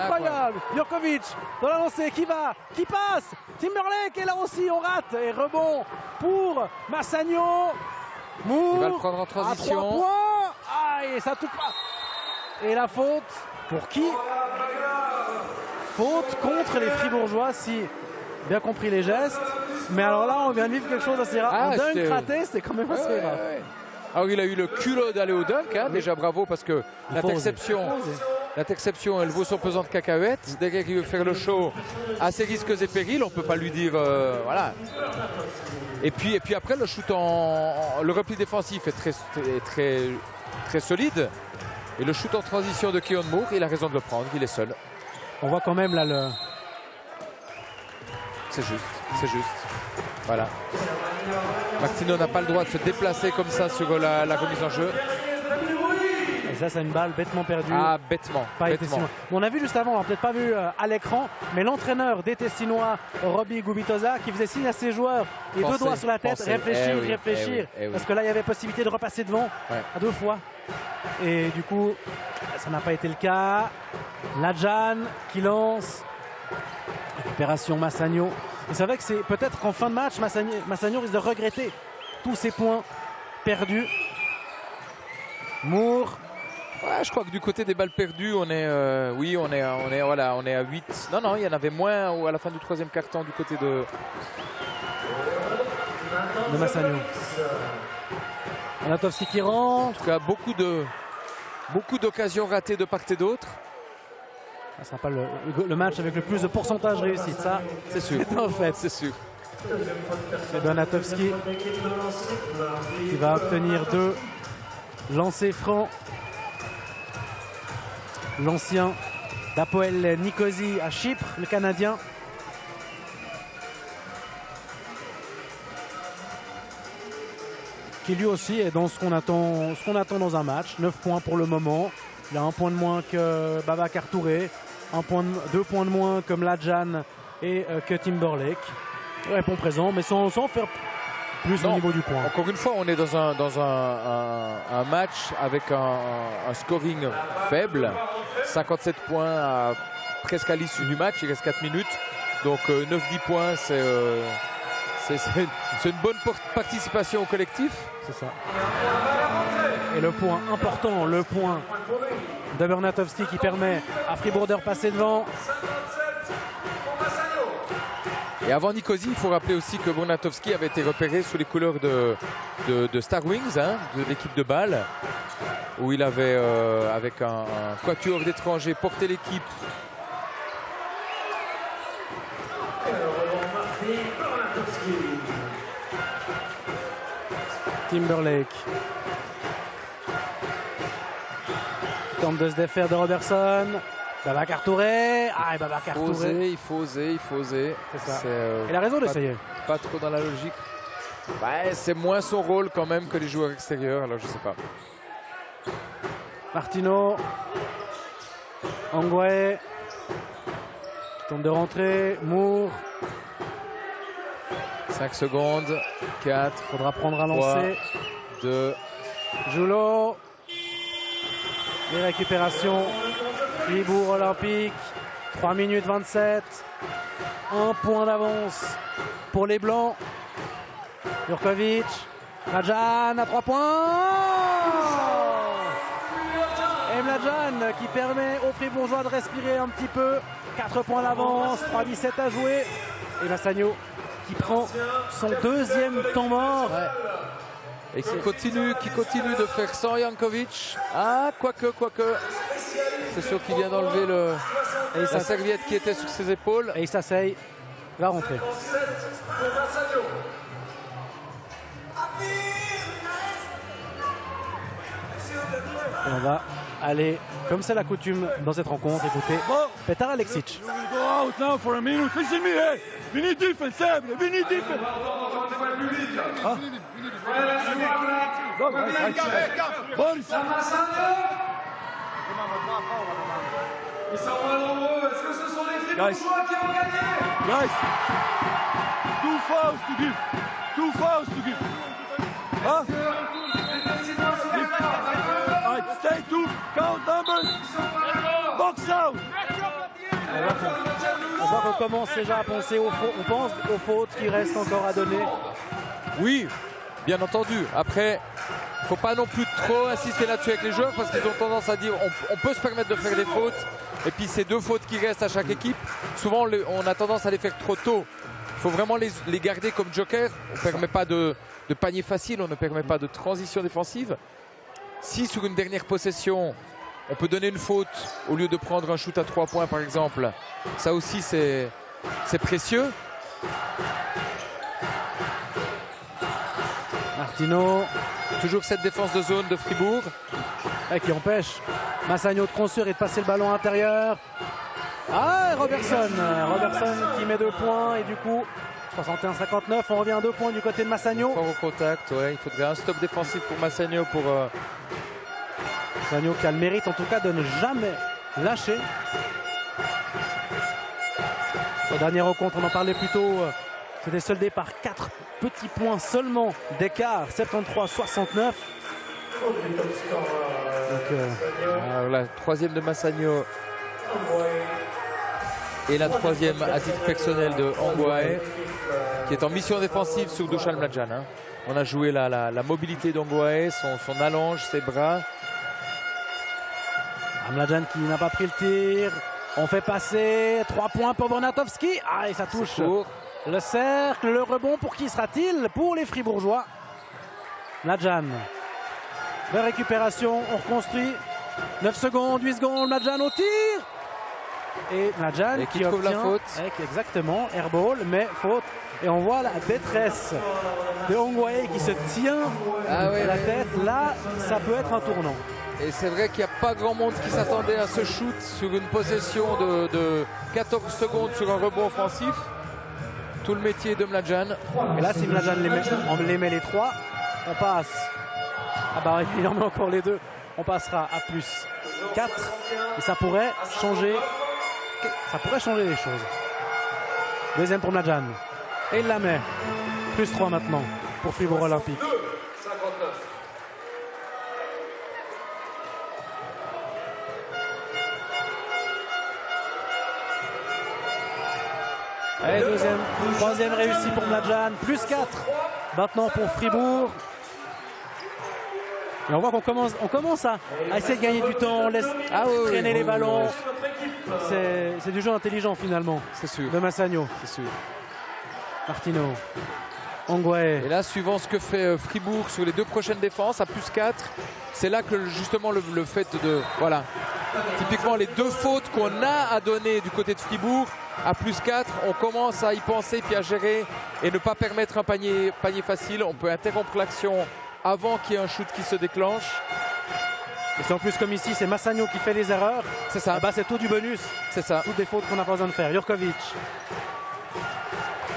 Incroyable. Jurkovic dans la lancée, qui passe. Timberlake est là aussi, on rate. Et rebond pour Massagno. Moore, il va le prendre en transition. À 3 points. Ah, et ça touche pas. Et la faute pour qui? Faute contre les Fribourgeois, si bien compris les gestes. Mais alors là, on vient de vivre quelque chose d'assez rare. Un dunk raté, c'est quand même assez rare. Alors il a eu le culot d'aller au dunk, hein. Déjà bravo, parce que l'interception, elle vaut son pesant de cacahuètes. Dès qu'il veut faire le show à ses risques et périls, on ne peut pas lui dire voilà. Et puis après, le shoot le repli défensif est très solide. Et le shoot en transition de Keon Moore, il a raison de le prendre, il est seul. On voit quand même là le... C'est juste. Voilà. Martino n'a pas le droit de se déplacer comme ça sur la remise en jeu. Et ça, c'est une balle bêtement perdue. Ah, bêtement. On a vu juste avant, on n'a peut-être pas vu à l'écran, mais l'entraîneur des Tessinois, Robbie Gubitoza, qui faisait signe à ses joueurs, les 2 doigts sur la tête, réfléchir. Parce que là, il y avait possibilité de repasser devant à 2 fois. Et du coup, ça n'a pas été le cas. Nadjan qui lance. Récupération Massagno. Et c'est vrai que c'est peut-être qu'en fin de match, Massagno risque de regretter tous ces points perdus. Moore. Ouais, je crois que du côté des balles perdues, on est à 8. Non, il y en avait moins à la fin du 3e quart-temps du côté de Massagno. Onatowski qui rentre. En tout cas, beaucoup d'occasions ratées de part et d'autre. Ça sera pas le match avec le plus de pourcentage réussite, ça c'est sûr. En fait, c'est sûr. C'est Onatowski qui va obtenir 2 lancers francs. L'ancien d'Apoel Nicosie à Chypre, le Canadien. Qui lui aussi est dans ce qu'on attend dans un match. 9 points pour le moment. Il a 1 point de moins que Babacar Touré. 2 points de moins que Mladjan et que Timberlake. Répond présent, mais sans faire plus au niveau du point. Encore une fois, on est dans un match avec un scoring faible. 57 points presque à l'issue du match. Il reste 4 minutes. Donc 9-10 points, c'est une bonne participation au collectif. C'est ça. Et le point important, le point de Bernatowski qui permet à Fribourg de repasser devant. Et avant Nicosie, il faut rappeler aussi que Bernatowski avait été repéré sous les couleurs de Star Wings, hein, de l'équipe de Bâle, où il avait, avec un quatuor d'étrangers, porté l'équipe. Timberlake tente de se défaire de Robertson. Babacar Touré. Ah, Babacar Touré. Il faut oser. C'est ça. Il a raison d'essayer. Pas trop dans la logique. Ouais, c'est moins son rôle quand même que les joueurs extérieurs, alors je sais pas. Martino. Angoué. Tente de rentrer. Moore. 5 secondes. 4. Faudra prendre à lancer. 2. Joulot. Les récupérations. Fribourg Olympique. 3 minutes 27. 1 point d'avance pour les Blancs. Jurkovic. Nadjan à 3 points. Et Mladjan qui permet aux Fribourgeois de respirer un petit peu. 4 points d'avance, 3-17 à jouer. Et Massagno qui prend son deuxième temps mort. Ouais. Et qui continue de faire sans Jankovic. Ah, quoique. C'est sûr qu'il vient d'enlever la serviette qui était sur ses épaules. Et Sassei va rentrer. Et on va aller, comme c'est la coutume dans cette rencontre, écouter Petar Aleksic. We will go out now for a minute. Listen me, hey. We need defense, Sam. We need defense. Huh? Go, Boris. Ils sont moins nombreux. Est-ce que ce sont les Fribourgeois qui vont gagner? Guys, 2 fouls to give. 2 fouls to give. Huh? All right, stay 2. Count numbers. Box out. On voit qu'on commence déjà à penser aux fautes. On pense aux fautes qui restent encore à donner. Oui, bien entendu. Après, il ne faut pas non plus trop insister là-dessus avec les joueurs parce qu'ils ont tendance à dire on peut se permettre de faire des fautes. Et puis ces 2 fautes qui restent à chaque équipe, souvent on a tendance à les faire trop tôt. Il faut vraiment les garder comme joker. On ne permet pas de panier facile, on ne permet pas de transition défensive. Si sur une dernière possession, on peut donner une faute au lieu de prendre un shoot à 3 points par exemple, ça aussi c'est précieux. Martino. Toujours cette défense de zone de Fribourg. Qui empêche Massagno de construire et de passer le ballon à l'intérieur. Ah, Robertson qui met 2 points et du coup 61-59, on revient à 2 points du côté de Massagno. Fort au contact, ouais, il faudrait un stop défensif pour Massagno pour... Massagno qui a le mérite en tout cas de ne jamais lâcher. Au dernier rencontre, on en parlait plus tôt, c'était soldé par 4 petits points seulement d'écart, 73-69. La 3e de Massagno et la 3e à titre personnel de Ongwae qui est en mission défensive sur Dusan Mladjan. Hein. On a joué la mobilité d'Ongwae, son allonge, ses bras. Mladjan qui n'a pas pris le tir. On fait passer 3 points pour Bonatovski. Ah, et ça touche le cercle, le rebond. Pour qui sera-t-il? Pour les Fribourgeois. Mladjan. Belle récupération, on reconstruit. 9 secondes, 8 secondes, Mladjan au tir. Et Mladjan qui trouve la faute. Exactement, airball, mais faute. Et on voit la détresse de Ongwae qui se tient la tête. Là, ça peut être un tournant. Et c'est vrai qu'il n'y a pas grand monde qui s'attendait à ce shoot sur une possession de 14 secondes sur un rebond offensif. Tout le métier de Mladjan. Et là, si Mladjan les met les 3, on passe. Ah bah il en met encore les 2. On passera à plus 4. Et ça pourrait changer les choses. Deuxième pour Mladjan. Et il la met. Plus 3 maintenant pour Fribourg Olympique. 59. Allez, troisième réussi pour Mladjan. Plus 4 maintenant pour Fribourg. Et on voit qu'on commence à essayer de gagner du temps, on laisse traîner les ballons. C'est du jeu intelligent finalement. C'est sûr. De Massagno. C'est sûr. Martino. Ongwae. Et là, suivant ce que fait Fribourg sur les 2 prochaines défenses, à plus 4, c'est là que justement le fait de... Voilà. Typiquement, les 2 fautes qu'on a à donner du côté de Fribourg, à plus 4, on commence à y penser puis à gérer et ne pas permettre un panier facile. On peut interrompre l'action avant qu'il y ait un shoot qui se déclenche. Et c'est en plus comme ici, c'est Massagno qui fait les erreurs. C'est ça. Bah, c'est tout du bonus. C'est ça. Toutes des fautes qu'on n'a pas besoin de faire. Jurkovic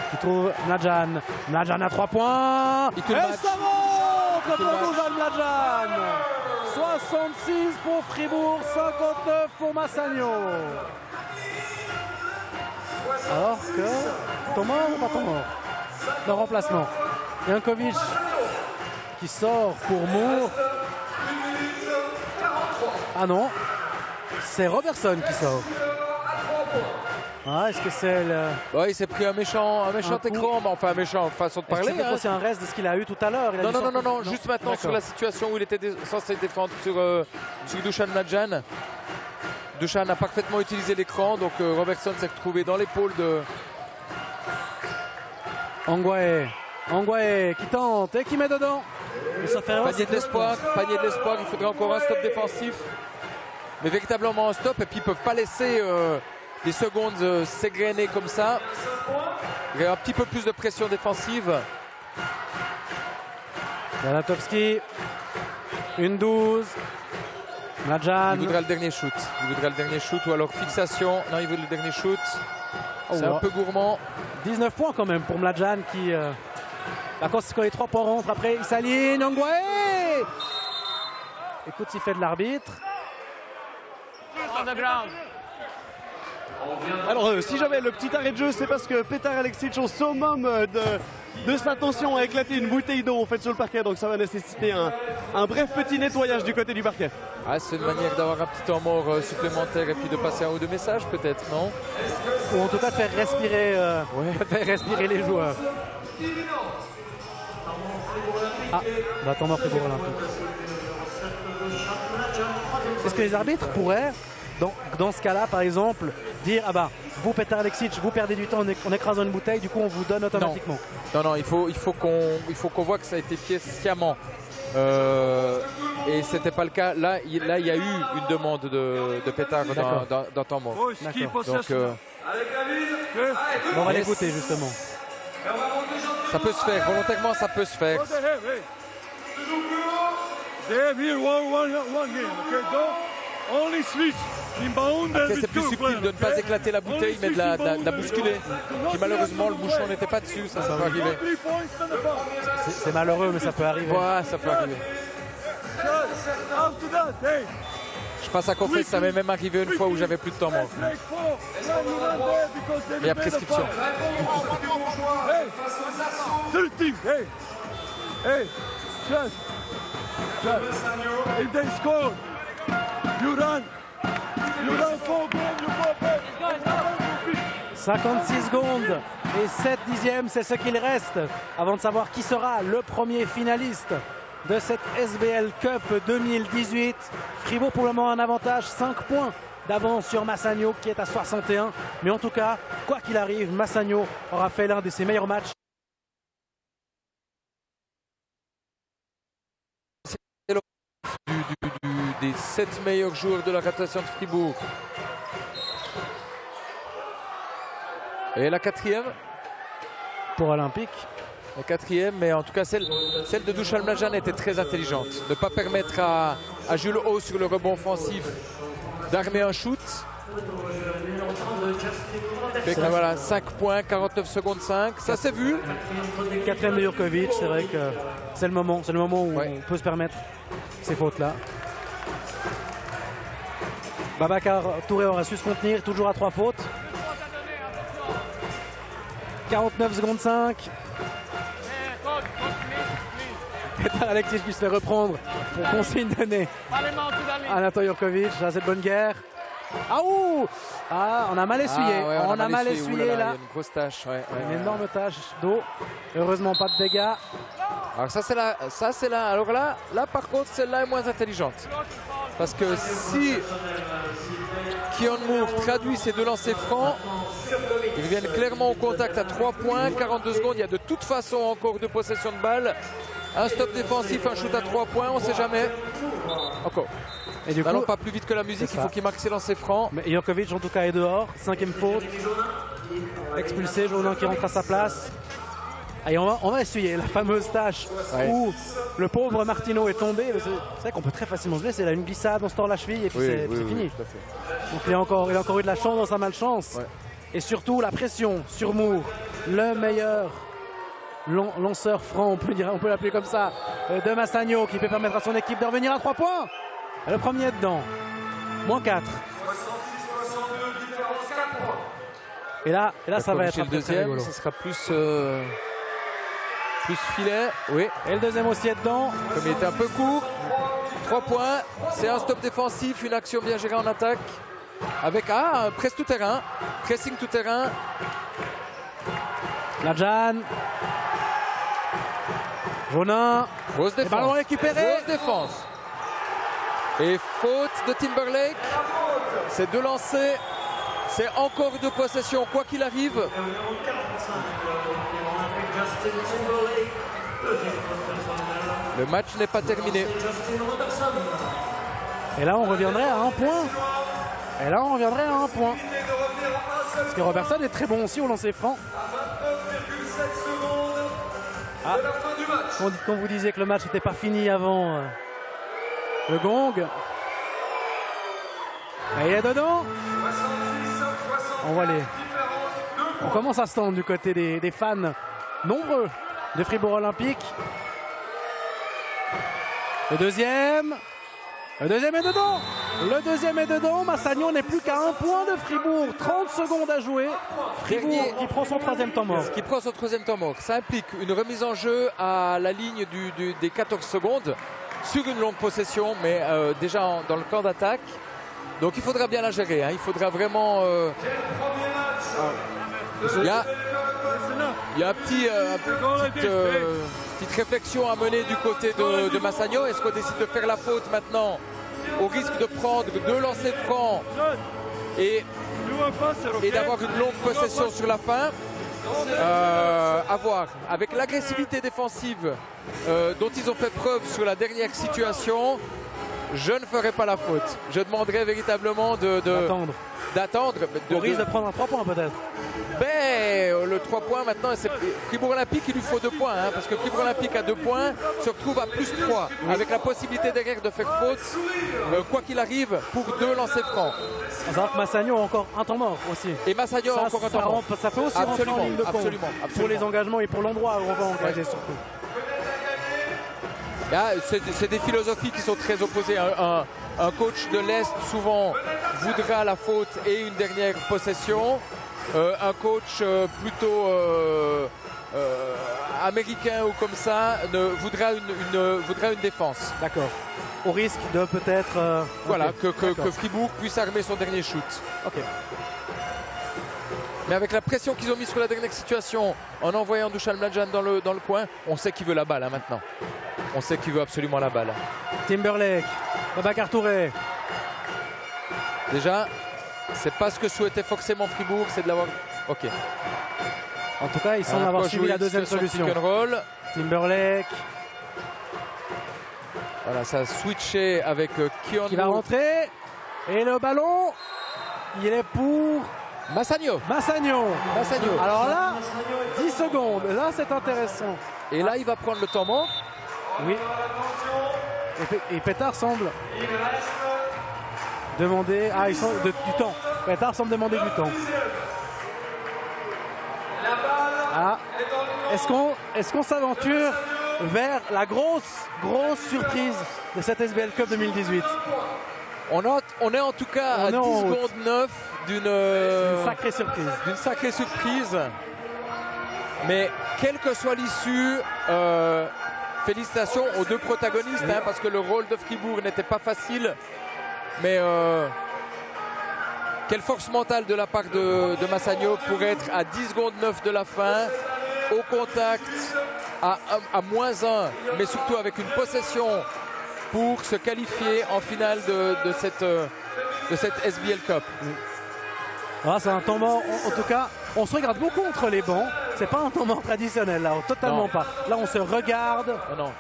qui trouve Mladjan. Mladjan à 3 points. Et ça monte pour Dusan Mladjan. 66 pour Fribourg, 59 pour Massagno. Alors que ton mort ou pas ton mort? Le remplacement. Jankovic qui sort pour Moore. Ah non, c'est Robertson qui sort. Ah, est-ce que c'est le... Ouais, il s'est pris un méchant écran, mais enfin un méchant façon de parler. Est-ce que c'est un reste de ce qu'il a eu tout à l'heure? Non, juste maintenant sur la situation où il était censé défendre sur Dusan Mladjan. Dusan a parfaitement utilisé l'écran, donc Robertson s'est retrouvé dans l'épaule de... Ongwae qui tente et qui met dedans. Panier de l'espoir, il faudrait encore un stop défensif. Mais véritablement un stop, et puis ils ne peuvent pas laisser des secondes s'égrener comme ça. Il y a un petit peu plus de pression défensive. Zalatovski, une 12. Mladjan. Il voudra le dernier shoot. Ou alors fixation. Non, il veut le dernier shoot. C'est un peu gourmand. 19 points quand même pour Mladjan qui... quand les 3 points rentrent, après il s'aligne. Ongwae. Écoute, il fait de l'arbitre. Alors si jamais le petit arrêt de jeu, c'est parce que Petar Aleksic au summum de sa tension a éclaté une bouteille d'eau en fait sur le parquet, donc ça va nécessiter un bref petit nettoyage du côté du parquet. Ah, c'est une manière d'avoir un petit temps mort supplémentaire et puis de passer un ou deux messages peut-être, non? Ou en tout cas de faire respirer, faire respirer les joueurs. Ah, temps mort Fribourg Olympique. Est-ce que les arbitres pourraient, dans ce cas-là par exemple, dire ah bah vous Petar Aleksic, vous perdez du temps en écrasant une bouteille, du coup on vous donne automatiquement? Non, il faut qu'on voit que ça a été fait sciemment. Et c'était pas le cas. Là, il y a eu une demande de Petar dans temps mort. Donc, on va l'écouter justement. Ça peut se faire, volontairement ça peut se faire. Après, c'est plus subtil de ne pas éclater la bouteille mais de la bousculer. Puis malheureusement le bouchon n'était pas dessus, ça peut arriver. C'est malheureux mais ça peut arriver. Ouais, ça peut arriver. Je pense à confesser, ça m'est même arrivé une fois où j'avais plus de temps mort. Mais il y a prescription. If they score, you run 4 games, you go back. 56 secondes et 7 dixièmes, c'est ce qu'il reste avant de savoir qui sera le premier finaliste de cette SBL Cup 2018. Fribourg pour le moment un avantage, 5 points d'avance sur Massagno qui est à 61. Mais en tout cas, quoi qu'il arrive, Massagno aura fait l'un de ses meilleurs matchs. Des 7 meilleurs joueurs de la rotation de Fribourg. Et la 4e pour Olympique. La 4e, mais en tout cas celle de Dusan Mladjan était très intelligente. Ne pas permettre à Jules Haut sur le rebond offensif d'armer un shoot. Fait que voilà, 5 points, 49 secondes 5, ça s'est vu. 4e de Jurkovic, c'est vrai que c'est le moment où on peut se permettre ces fautes-là. Babacar Touré aura su se contenir, toujours à 3 fautes. 49 secondes 5. Petar Aleksic puisse le reprendre pour consigne donnée à Nathan Jurkovic. Là, cette bonne guerre. On a mal essuyé. On a mal essuyé là. Il y a une grosse tache. Une énorme tache d'eau. Heureusement, pas de dégâts. Alors ça c'est là. Alors là par contre, celle-là est moins intelligente. Parce que si Keon Moore traduit ses 2 lancers francs, ils reviennent clairement au contact à 3 points, 42 secondes. Il y a de toute façon encore 2 possessions de balles. Un stop défensif, un shoot à 3 points, on ne sait jamais. Encore. Et du n'allons coup, pas plus vite que la musique, il faut qu'il marque ses lancers francs. Mais Jurkovic en tout cas est dehors. 5e faute. Expulsé, Jourdain qui rentre à sa place. Allez, on va essuyer la fameuse tâche où le pauvre Martino est tombé. C'est vrai qu'on peut très facilement se blesser. Il a une glissade, on se tord la cheville et puis c'est fini. Donc il a encore eu de la chance dans sa malchance. Et surtout la pression sur Moore, le meilleur lanceur franc, on peut l'appeler comme ça, de Massagno, qui peut permettre à son équipe de revenir à 3 points. Le premier est dedans. -4. 66-62, différence 4 points. Et là ça va être le deuxième, ce sera plus filet. Oui. Et le deuxième aussi est dedans. Comme il était un peu court. 3 points. C'est un stop défensif, une action bien gérée en attaque. avec presse tout terrain, pressing tout terrain. Mladjan. Jonin. Grosse défense. Ballon récupéré. Grosse défense. Et faute de Timberlake. C'est 2 lancers. C'est encore 2 possessions, quoi qu'il arrive. Le match n'est pas terminé. Et là, on reviendrait à 1 point. Parce que Robertson est très bon aussi au lancer franc. Ah, quand vous disiez que le match n'était pas fini avant le gong. Et il est dedans. On commence à se tendre du côté des fans nombreux de Fribourg Olympique. Le deuxième est dedans. Massagno n'est plus qu'à 1 point de Fribourg. 30 secondes à jouer. Fribourg qui prend son 3e temps mort. Ça implique une remise en jeu à la ligne des 14 secondes sur une longue possession, mais déjà dans le camp d'attaque. Donc il faudra bien la gérer. Il faudra vraiment... Il y a petite réflexion à mener du côté de Massagno. Est-ce qu'on décide de faire la faute maintenant au risque de prendre 2 lancers francs et d'avoir une longue possession sur la fin? À voir. Avec l'agressivité défensive dont ils ont fait preuve sur la dernière situation, je ne ferai pas la faute. Je demanderai véritablement d'attendre. Au risque de prendre un 3 points peut-être. Le 3 points maintenant, c'est Fribourg Olympique, il lui faut 2 points. Parce que Fribourg Olympique à 2 points se retrouve à plus 3. Avec la possibilité derrière de faire faute, quoi qu'il arrive, pour 2 lancers francs. On va savoir que Massagno a encore un temps mort aussi. Et Massagno a encore un temps mort. Ça peut aussi rentrer en ligne de compte. Absolument. Pour les engagements et pour l'endroit où on va engager surtout. C'est des philosophies qui sont très opposées. Un coach de l'Est souvent voudra la faute et une dernière possession. Un coach plutôt américain ou comme ça voudra une défense. D'accord. Au risque de peut-être... Voilà, que Fribourg puisse armer son dernier shoot. Ok. Mais avec la pression qu'ils ont mis sur la dernière situation, en envoyant Dušan Mladjan dans le coin, on sait qu'il veut la balle maintenant. On sait qu'il veut absolument la balle. Timberlake, Babacar Touré. Déjà, c'est pas ce que souhaitait forcément Fribourg, c'est de l'avoir... Ok. En tout cas, ils semblent avoir suivi la deuxième solution. Timberlake. Voilà, ça a switché avec Kion. Qui va rentrer. Et le ballon, il est pour... Massagno. Alors là, 10 secondes. Là, c'est intéressant. Et là, il va prendre le temps mort. Oui. Et Pétard semble demander du temps. Pétard semble demander du temps. Est-ce qu'on s'aventure vers la grosse surprise de cette SBL Cup 2018? On est en tout cas à 10 secondes 9 d'une sacrée surprise. Mais quelle que soit l'issue, félicitations aux 2 protagonistes, parce que le rôle de Fribourg n'était pas facile. Mais quelle force mentale de la part de Massagno pour être à 10 secondes 9 de la fin, au contact, à -1, mais surtout avec une possession pour se qualifier en finale de cette SBL Cup. C'est un temps mort. En tout cas, on se regarde beaucoup entre les bancs. C'est pas un temps mort traditionnel là, totalement pas. Là, on se regarde,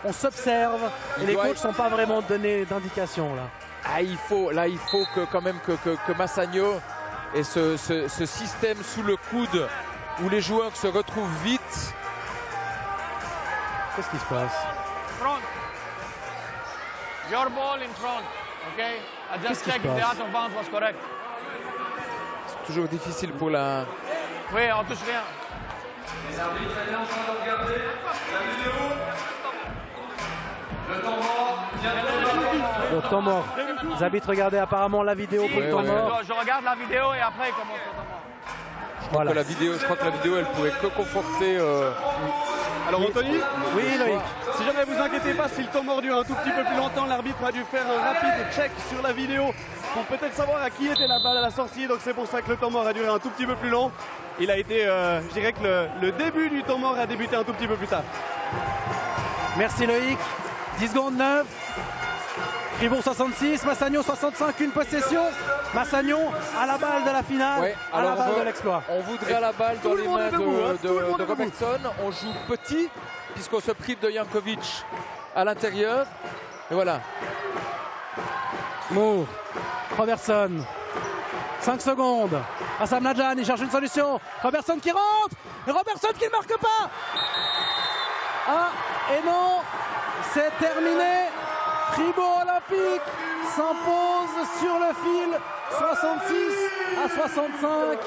on s'observe. Et les coachs ne sont pas vraiment donnés d'indications là. Il faut quand même que Massagno ait ce système sous le coude où les joueurs se retrouvent vite. Qu'est-ce qui se passe? Your ball in front, okay? I just checked if the out of bounds was correct. C'est toujours difficile pour la... Oui, on touche rien. Les arbitres étaient en train de regarder la vidéo. Le temps mort vient de... Le temps mort. Les arbitres regardaient apparemment la vidéo pour le temps mort. Je regarde la vidéo et après il commence le temps mort. Je crois que la vidéo elle pouvait que conforter... Alors Anthony? Oui Loïc. Si jamais vous inquiétez pas, si le temps mort dure un tout petit peu plus longtemps, l'arbitre a dû faire un rapide check sur la vidéo pour peut-être savoir à qui était la balle à la sortie. Donc c'est pour ça que le temps mort a duré un tout petit peu plus long. Il a été, je dirais que le début du temps mort a débuté un tout petit peu plus tard. Merci Loïc. 10 secondes 9. Fribourg 66, Massagno 65, une possession. Massagno à la balle de la finale, ouais, à la balle de l'exploit. On voudrait la balle dans les mains de Robertson. On joue petit puisqu'on se prive de Jankovic à l'intérieur. Et voilà. Moore, Robertson, 5 secondes. Hassam Nadjan, il cherche une solution. Robertson qui rentre. Et Robertson qui ne marque pas. Ah, et non, c'est terminé. Fribourg Olympique s'impose sur le fil, 66 à 65.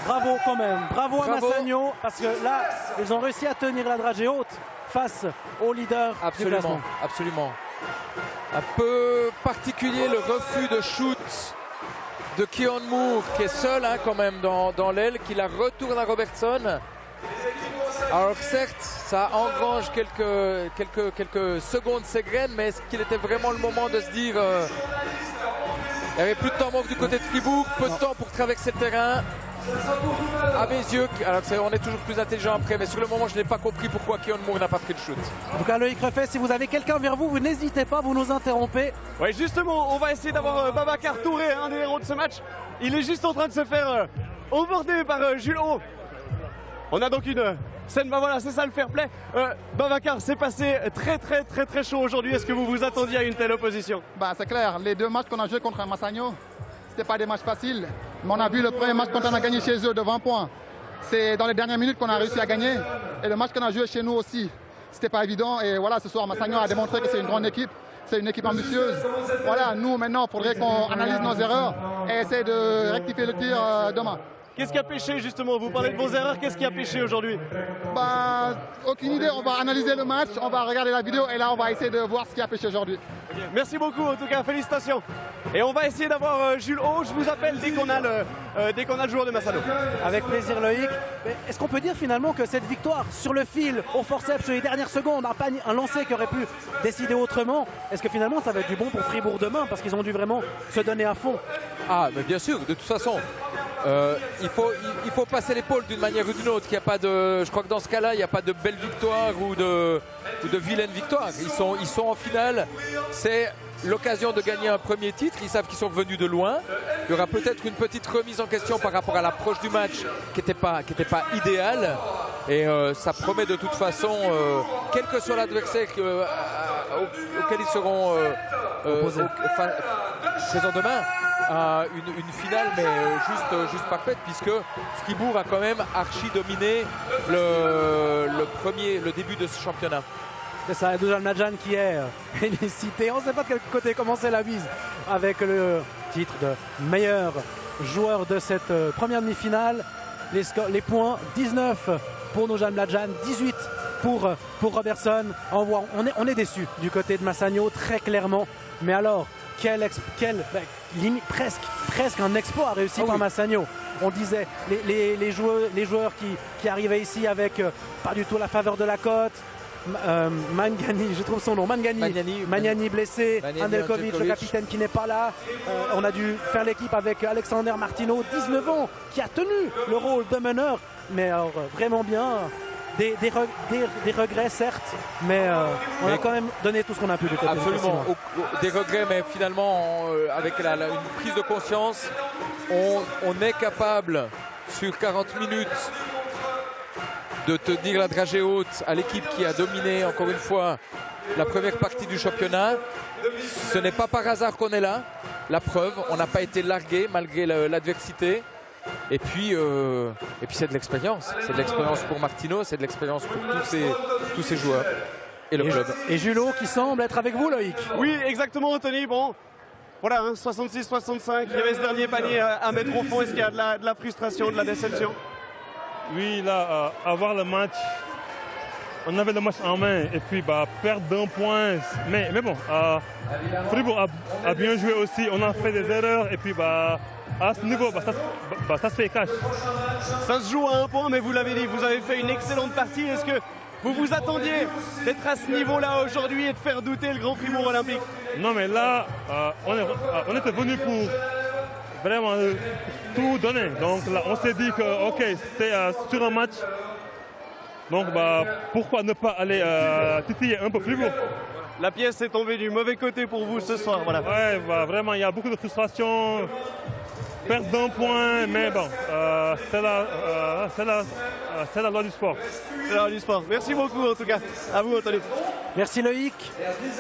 Bravo quand même, bravo à Massagno, parce que là, ils ont réussi à tenir la dragée haute face au leader du classement. Absolument. Un peu particulier le refus de shoot de Keon Moore, qui est seul quand même dans l'aile, qui la retourne à Robertson. Alors certes, ça engrange quelques secondes ces graines, mais est-ce qu'il était vraiment le moment de se dire il n'y avait plus de temps mort du côté de Fribourg, peu de temps pour traverser le terrain. À mes yeux, alors on est toujours plus intelligent après, mais sur le moment je n'ai pas compris pourquoi Keon Moore n'a pas pris le shoot. En tout cas Loïc Refait, si vous avez quelqu'un vers vous, vous n'hésitez pas, vous nous interrompez. Oui, justement, on va essayer d'avoir Babacar Touré, un des héros de ce match. Il est juste en train de se faire emborder par Jules Haut. On a donc une scène, bah voilà, c'est ça le fair play. Babacar, c'est passé très chaud aujourd'hui. Est-ce que vous vous attendiez à une telle opposition? Bah, c'est clair, les deux matchs qu'on a joués contre Massagno, c'était pas des matchs faciles. Mais on a vu le premier match quand on a gagné chez eux de 20 points. C'est dans les dernières minutes qu'on a réussi à gagner. Et le match qu'on a joué chez nous aussi, c'était pas évident. Et voilà, ce soir, Massagno a démontré que c'est une grande équipe. C'est une équipe ambitieuse. Voilà, nous maintenant, il faudrait qu'on analyse nos erreurs et essayer de rectifier le tir demain. Qu'est-ce qui a pêché justement? Vous parlez de vos erreurs, qu'est-ce qui a pêché aujourd'hui? Bah, aucune idée, on va analyser le match, on va regarder la vidéo et là on va essayer de voir ce qui a pêché aujourd'hui. Merci beaucoup, en tout cas félicitations. Et on va essayer d'avoir Jules Haut, je vous appelle dès qu'on a le joueur de Massagno. Avec plaisir Loïc. Est-ce qu'on peut dire finalement que cette victoire sur le fil, au forceps, sur les dernières secondes, un lancer qui aurait pu décider autrement, est-ce que finalement ça va être du bon pour Fribourg demain parce qu'ils ont dû vraiment se donner à fond? Ah, mais bien sûr, de toute façon. Il faut passer l'épaule d'une manière ou d'une autre. Je crois que dans ce cas-là, il n'y a pas de belle victoire ou de vilaine victoire. Ils sont en finale. C'est l'occasion de gagner un premier titre. Ils savent qu'ils sont venus de loin. Il y aura peut-être une petite remise en question par rapport à l'approche du match qui n'était pas idéale. Et ça promet de toute façon, quel que soit l'adversaire auquel ils seront présents demain, une finale mais juste parfaite, puisque Fribourg a quand même archi dominé le début de ce championnat. C'est ça, Dusan Nadjan qui est félicité. On ne sait pas de quel côté commencer la bise avec le titre de meilleur joueur de cette première demi-finale. Les points, 19 pour Dusan Nadjan, 18 pour Robertson. On est déçu du côté de Massagno, très clairement. Mais alors, presque un exploit réussi par Massagno. On disait les joueurs qui arrivaient ici avec pas du tout la faveur de la cote. Mangani, je trouve son nom, Magnani blessé, Andelkovic, le capitaine qui n'est pas là. On a dû faire l'équipe avec Alexander Martineau, 19 ans, qui a tenu le rôle de meneur, mais alors, vraiment bien. Des regrets certes, mais on a quand même donné tout ce qu'on a pu. Absolument, des regrets, mais finalement avec une prise de conscience, on est capable sur 40 minutes de tenir la dragée haute à l'équipe qui a dominé encore une fois la première partie du championnat. Ce n'est pas par hasard qu'on est là. La preuve, on n'a pas été largué malgré l'adversité. Et puis c'est de l'expérience. C'est de l'expérience pour Martino, c'est de l'expérience pour tous ces joueurs et le club. Et Julot qui semble être avec vous, Loïc. Oui, exactement, Anthony. Bon, voilà, 66-65. Il y avait ce dernier panier à mettre au fond. Est-ce qu'il y a de la frustration, de la déception? Oui, là, avoir le match, on avait le match en main et puis perdre d'un point. Mais bon, Fribourg a bien joué aussi. On a fait des erreurs et puis à ce niveau, ça se fait cash. Ça se joue à un point, mais vous l'avez dit, vous avez fait une excellente partie. Est-ce que Vous vous attendiez d'être à ce niveau-là aujourd'hui et de faire douter le Grand Fribourg Olympique? Non, mais là, on était venu pour vraiment tout donner. Donc là, on s'est dit que, ok, c'est sur un match. Donc pourquoi ne pas aller titiller un peu Fribourg? La pièce est tombée du mauvais côté pour vous ce soir. Voilà. Ouais, vraiment, il y a beaucoup de frustration. Perte d'un point, mais bon, c'est la loi du sport. C'est la loi du sport. Merci beaucoup en tout cas. À vous, Anthony. Merci Loïc.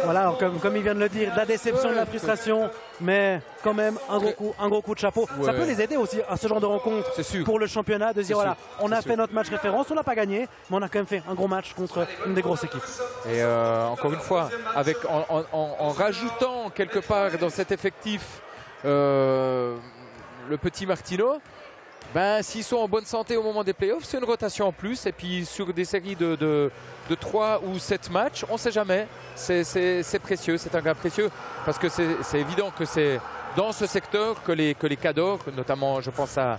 Voilà, alors, comme il vient de le dire, de la déception, de la frustration, mais quand même un gros coup de chapeau. Ouais. Ça peut les aider aussi à ce genre de rencontre pour le championnat, de dire voilà, on a fait notre match référence, on n'a pas gagné, mais on a quand même fait un gros match contre une des grosses équipes. Et encore une fois, en rajoutant quelque part dans cet effectif le petit Martino, s'ils sont en bonne santé au moment des playoffs, c'est une rotation en plus. Et puis sur des séries de 3 ou 7 matchs, on ne sait jamais. C'est précieux, c'est un gain précieux. Parce que c'est évident que c'est dans ce secteur que les cadors, notamment je pense à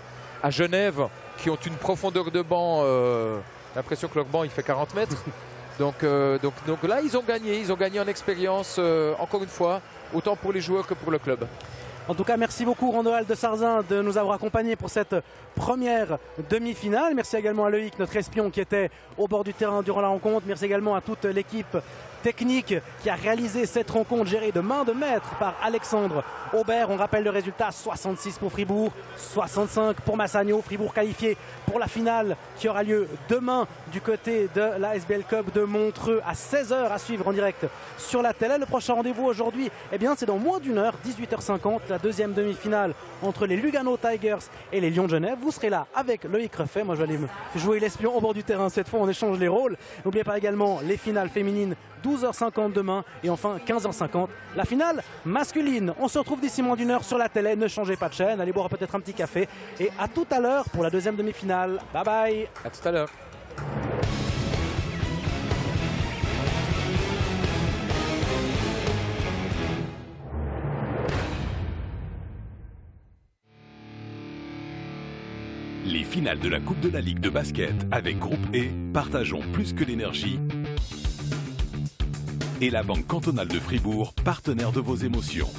Genève, qui ont une profondeur de banc, l'impression que leur banc il fait 40 mètres. Donc là, ils ont gagné en expérience, encore une fois, autant pour les joueurs que pour le club. En tout cas, merci beaucoup Rondoald de Sarzin de nous avoir accompagnés pour cette première demi-finale. Merci également à Loïc, notre espion qui était au bord du terrain durant la rencontre. Merci également à toute l'équipe technique qui a réalisé cette rencontre gérée de main de maître par Alexandre Aubert. On rappelle le résultat, 66 pour Fribourg, 65 pour Massagno. Fribourg qualifié pour la finale qui aura lieu demain du côté de la SBL Cup de Montreux à 16h à suivre en direct sur la télé. Le prochain rendez-vous aujourd'hui, c'est dans moins d'une heure, 18h50, la deuxième demi-finale entre les Lugano Tigers et les Lions de Genève. Vous serez là avec Loïc Ruffet. Moi, je vais aller me jouer l'espion au bord du terrain cette fois. On échange les rôles. N'oubliez pas également les finales féminines, 12h50 demain et enfin 15h50 la finale masculine. On se retrouve d'ici moins d'une heure sur la télé. Ne changez pas de chaîne, allez boire peut-être un petit café et à tout à l'heure pour la deuxième demi-finale. Bye bye. À tout à l'heure. Les finales de la Coupe de la Ligue de basket avec Groupe E, partageons plus que l'énergie. Et la Banque cantonale de Fribourg, partenaire de vos émotions.